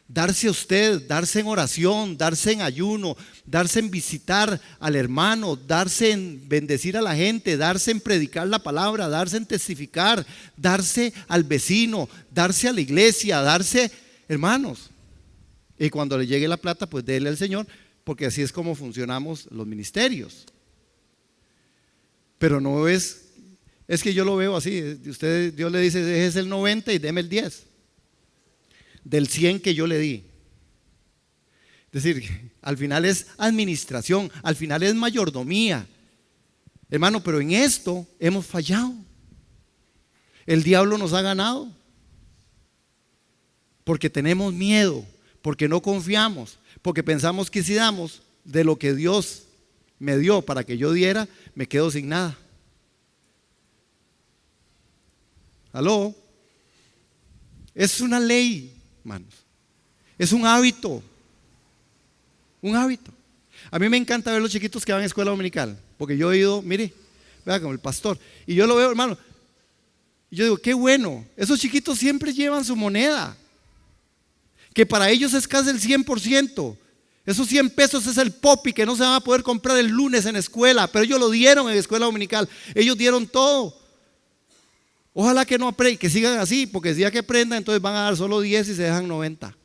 Darse a usted, darse en oración, darse en ayuno, darse en visitar al hermano, darse en bendecir a la gente, darse en predicar la palabra, darse en testificar, darse al vecino, darse a la iglesia, darse, hermanos. Y cuando le llegue la plata, pues déle al Señor, porque así es como funcionamos los ministerios. Pero no es que yo lo veo así. Usted, Dios le dice, déjese el 90 y deme el 10 del 100 que yo le di. Es decir, al final es administración, al final es mayordomía. Hermano, pero en esto hemos fallado. El diablo nos ha ganado. Porque tenemos miedo, porque no confiamos, porque pensamos que si damos de lo que Dios me dio para que yo diera, me quedo sin nada. ¿Aló? Es una ley, hermanos. Es un hábito. Un hábito. A mí me encanta ver los chiquitos que van a escuela dominical, porque yo he ido, mire, vea, como el pastor, y yo lo veo, hermano, y yo digo, qué bueno, esos chiquitos siempre llevan su moneda, que para ellos es casi el 100%. Esos 100 pesos es el popi que no se van a poder comprar el lunes en escuela, pero ellos lo dieron en escuela dominical, ellos dieron todo. Ojalá que no aprendan, que sigan así, porque si ya que aprendan, entonces van a dar solo 10 y se dejan 90.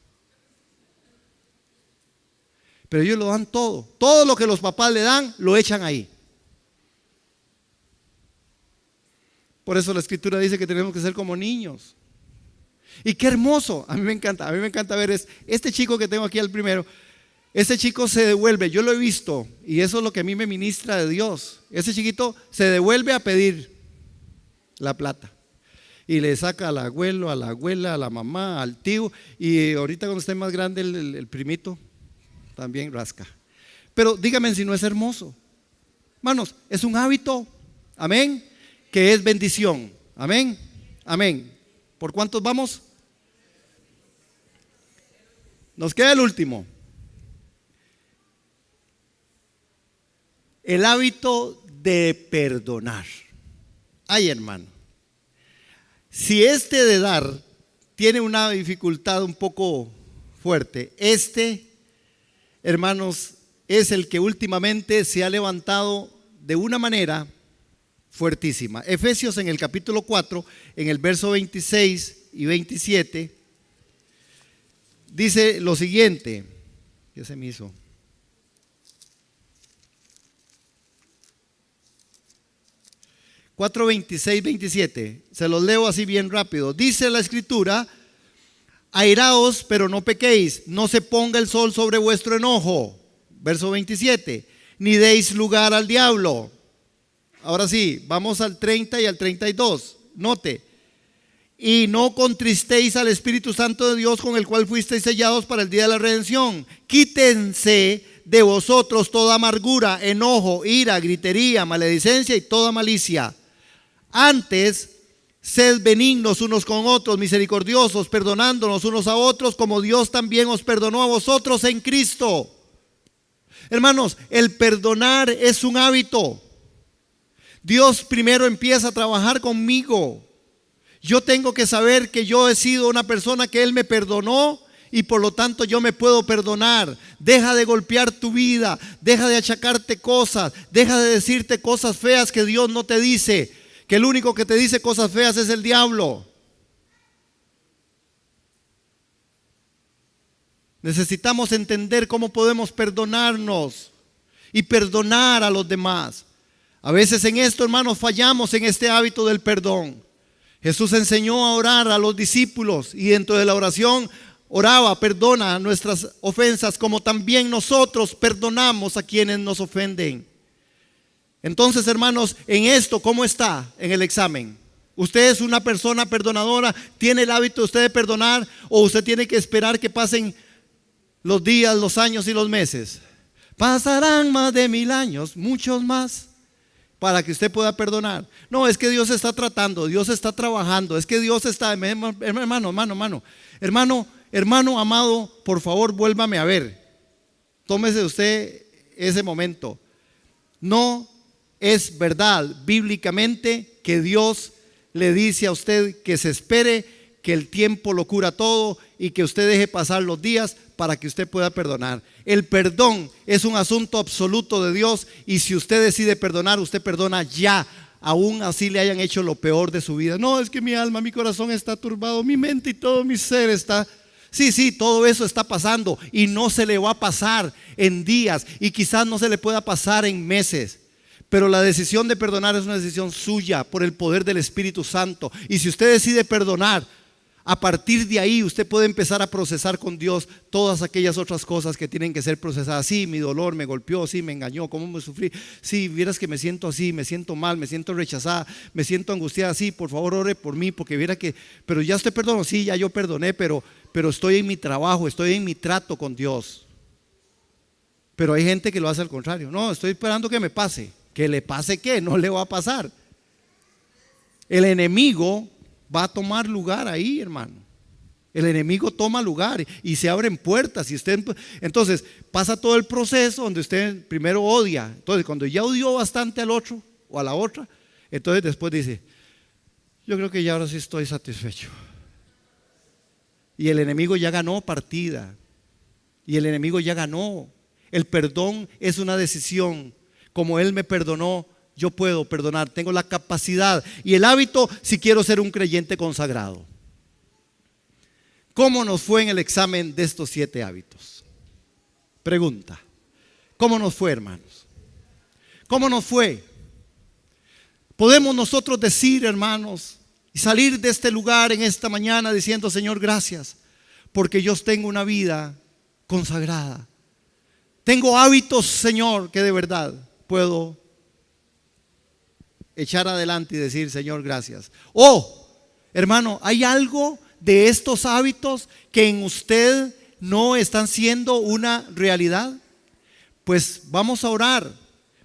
Pero ellos lo dan todo. Todo lo que los papás le dan, lo echan ahí. Por eso la escritura dice que tenemos que ser como niños. Y qué hermoso, a mí me encanta ver este chico que tengo aquí al primero. Este chico se devuelve, yo lo he visto, y eso es lo que a mí me ministra de Dios. Ese chiquito se devuelve a pedir la plata. Y le saca al abuelo, a la abuela, a la mamá, al tío. Y ahorita cuando esté más grande el primito también rasca. Pero díganme si no es hermoso. Hermanos, es un hábito, amén, que es bendición, amén, amén. ¿Por cuántos vamos? Nos queda el último. El hábito de perdonar. Ay, hermano, si este de dar tiene una dificultad un poco fuerte, hermanos, es el que últimamente se ha levantado de una manera fuertísima. Efesios en el capítulo 4, en el verso 26 y 27, dice lo siguiente. ¿Qué se me hizo? Cuatro, 26, 27, se los leo así bien rápido. Dice la escritura: airaos, pero no pequéis, no se ponga el sol sobre vuestro enojo. Verso 27, ni deis lugar al diablo. Ahora sí, vamos al 30 y al 32. Note: y no contristéis al Espíritu Santo de Dios, con el cual fuisteis sellados para el día de la redención. Quítense de vosotros toda amargura, enojo, ira, gritería, maledicencia y toda malicia. Antes, sed benignos unos con otros, misericordiosos, perdonándonos unos a otros, como Dios también os perdonó a vosotros en Cristo. Hermanos, el perdonar es un hábito. Dios primero empieza a trabajar conmigo. Yo tengo que saber que yo he sido una persona que Él me perdonó, y por lo tanto yo me puedo perdonar. Deja de golpear tu vida, deja de achacarte cosas, deja de decirte cosas feas que Dios no te dice, que el único que te dice cosas feas es el diablo. Necesitamos entender cómo podemos perdonarnos y perdonar a los demás. A veces en esto, hermanos, fallamos en este hábito del perdón. Jesús enseñó a orar a los discípulos, y dentro de la oración oraba: perdona nuestras ofensas como también nosotros perdonamos a quienes nos ofenden. Entonces, hermanos, en esto, ¿cómo está en el examen? ¿Usted es una persona perdonadora? ¿Tiene el hábito usted de perdonar? ¿O usted tiene que esperar que pasen los días, los años y los meses? Pasarán más de 1000 años, muchos más, para que usted pueda perdonar. No, es que Dios está tratando, Dios está trabajando, es que Dios está, hermano amado, por favor, vuélvame a ver. Tómese usted ese momento. No es verdad bíblicamente que Dios le dice a usted que se espere, que el tiempo lo cura todo y que usted deje pasar los días para que usted pueda perdonar. El perdón es un asunto absoluto de Dios, y si usted decide perdonar, usted perdona ya, aún así le hayan hecho lo peor de su vida. No, es que mi alma, mi corazón está turbado, mi mente y todo mi ser está... Sí, todo eso está pasando, y no se le va a pasar en días, y quizás no se le pueda pasar en meses. Pero la decisión de perdonar es una decisión suya por el poder del Espíritu Santo. Y si usted decide perdonar, A partir de ahí usted puede empezar a procesar con Dios todas aquellas otras cosas que tienen que ser procesadas. Sí, mi dolor me golpeó, sí, me engañó, cómo me sufrí. Sí, vieras que me siento así, me siento mal, me siento rechazada, me siento angustiada. Sí, por favor ore por mí, porque viera que, pero ya usted perdonó. Sí, ya yo perdoné, pero estoy en mi trabajo, estoy en mi trato con Dios. Pero hay gente que lo hace al contrario. No, estoy esperando que me pase. ¿Que le pase qué? No le va a pasar. El enemigo va a tomar lugar ahí, hermano. El enemigo toma lugar y se abren puertas. Y usted, entonces pasa todo el proceso donde usted primero odia. Entonces cuando ya odió bastante al otro o a la otra, entonces después dice, yo creo que ya ahora sí estoy satisfecho. Y el enemigo ya ganó partida. Y el enemigo ya ganó. El perdón es una decisión. Como Él me perdonó, yo puedo perdonar, tengo la capacidad y el hábito si quiero ser un creyente consagrado. ¿Cómo nos fue en el examen de estos 7 hábitos? Pregunta, ¿cómo nos fue, hermanos? ¿Cómo nos fue? Podemos nosotros decir, hermanos, y salir de este lugar en esta mañana diciendo, Señor, gracias, porque yo tengo una vida consagrada. Tengo hábitos, Señor, que de verdad puedo echar adelante y decir, Señor, gracias. Hermano, ¿hay algo de estos hábitos que en usted no están siendo una realidad? Pues vamos a orar,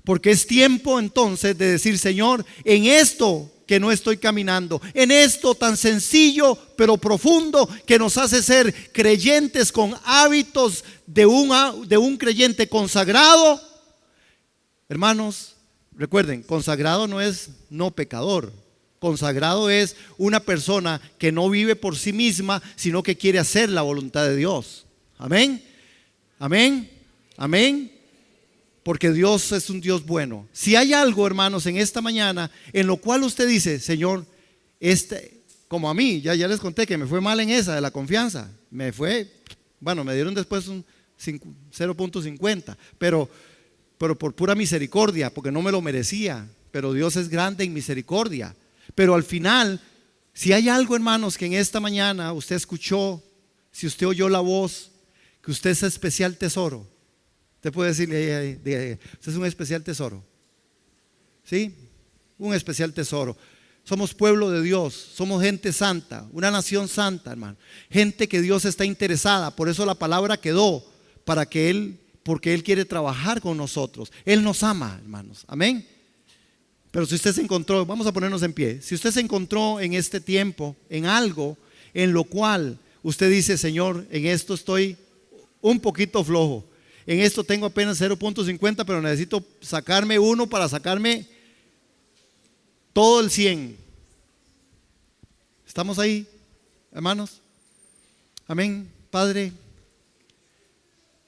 porque es tiempo entonces de decir, Señor, en esto que no estoy caminando, en esto tan sencillo pero profundo que nos hace ser creyentes con hábitos de un creyente consagrado. Hermanos, recuerden, consagrado no es no pecador. Consagrado es una persona que no vive por sí misma, sino que quiere hacer la voluntad de Dios. Amén, amén, amén. Porque Dios es un Dios bueno. Si hay algo, hermanos, en esta mañana en lo cual usted dice, Señor, como a mí, ya les conté que me fue mal en esa de la confianza. Me dieron después un 0.50, pero por pura misericordia, porque no me lo merecía. Pero Dios es grande en misericordia. Pero al final, si hay algo, hermanos, que en esta mañana usted escuchó, si usted oyó la voz, que usted es especial tesoro. Usted puede decirle, usted es un especial tesoro. ¿Sí? Un especial tesoro. Somos pueblo de Dios, somos gente santa, una nación santa, hermano. Gente que Dios está interesada, por eso la palabra quedó, porque Él quiere trabajar con nosotros. Él nos ama, hermanos. Amén. Pero si usted se encontró, vamos a ponernos en pie. Si usted se encontró en este tiempo, en algo en lo cual usted dice, Señor, en esto estoy un poquito flojo. En esto tengo apenas 0.50, pero necesito sacarme 1 para sacarme todo el 100. ¿Estamos ahí, hermanos? Amén. Padre,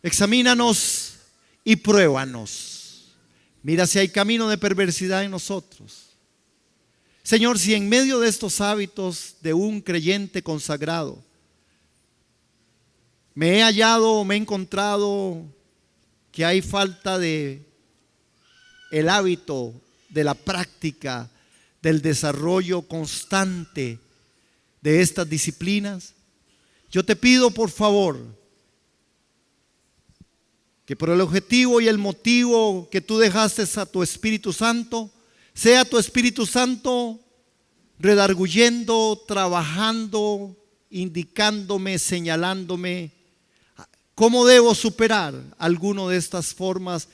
examínanos y pruébanos. Mira si hay camino de perversidad en nosotros. Señor, si en medio de estos hábitos de un creyente consagrado me he hallado o me he encontrado que hay falta de el hábito, de la práctica, del desarrollo constante de estas disciplinas, yo te pido por favor que por el objetivo y el motivo que tú dejaste a tu Espíritu Santo, sea tu Espíritu Santo redarguyendo, trabajando, indicándome, señalándome cómo debo superar alguna de estas formas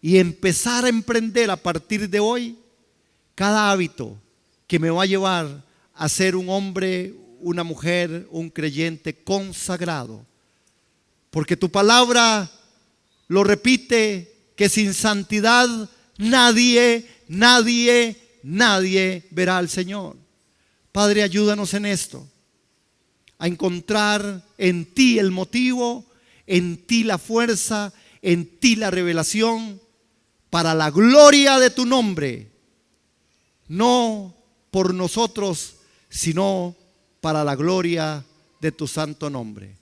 y empezar a emprender a partir de hoy cada hábito que me va a llevar a ser un hombre, una mujer, un creyente consagrado. Porque tu palabra lo repite, que sin santidad nadie verá al Señor. Padre, ayúdanos en esto, a encontrar en ti el motivo, en ti la fuerza, en ti la revelación, para la gloria de tu nombre, no por nosotros, sino para la gloria de tu santo nombre.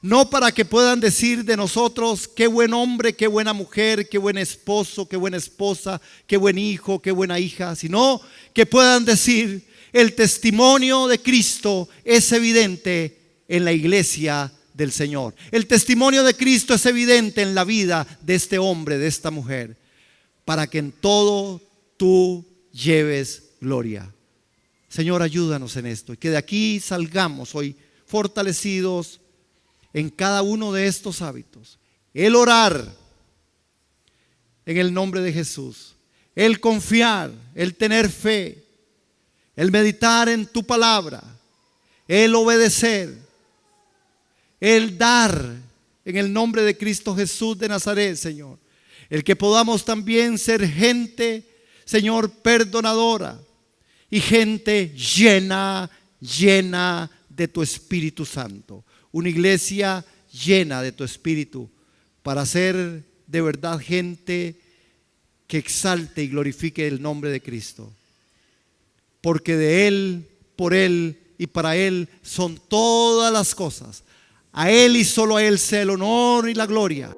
No para que puedan decir de nosotros, qué buen hombre, qué buena mujer, qué buen esposo, qué buena esposa, qué buen hijo, qué buena hija, sino que puedan decir, El testimonio de Cristo es evidente en la iglesia del Señor. El testimonio de Cristo es evidente en la vida de este hombre, de esta mujer, para que en todo tú lleves gloria. Señor, ayúdanos en esto y que de aquí salgamos hoy fortalecidos en cada uno de estos hábitos. El orar en el nombre de Jesús, el confiar, el tener fe, el meditar en tu palabra, el obedecer, el dar en el nombre de Cristo Jesús de Nazaret, Señor. El que podamos también ser gente, Señor, perdonadora y gente llena de tu Espíritu Santo. Una iglesia llena de tu Espíritu para ser de verdad gente que exalte y glorifique el nombre de Cristo. Porque de Él, por Él y para Él son todas las cosas. A Él y solo a Él sea el honor y la gloria.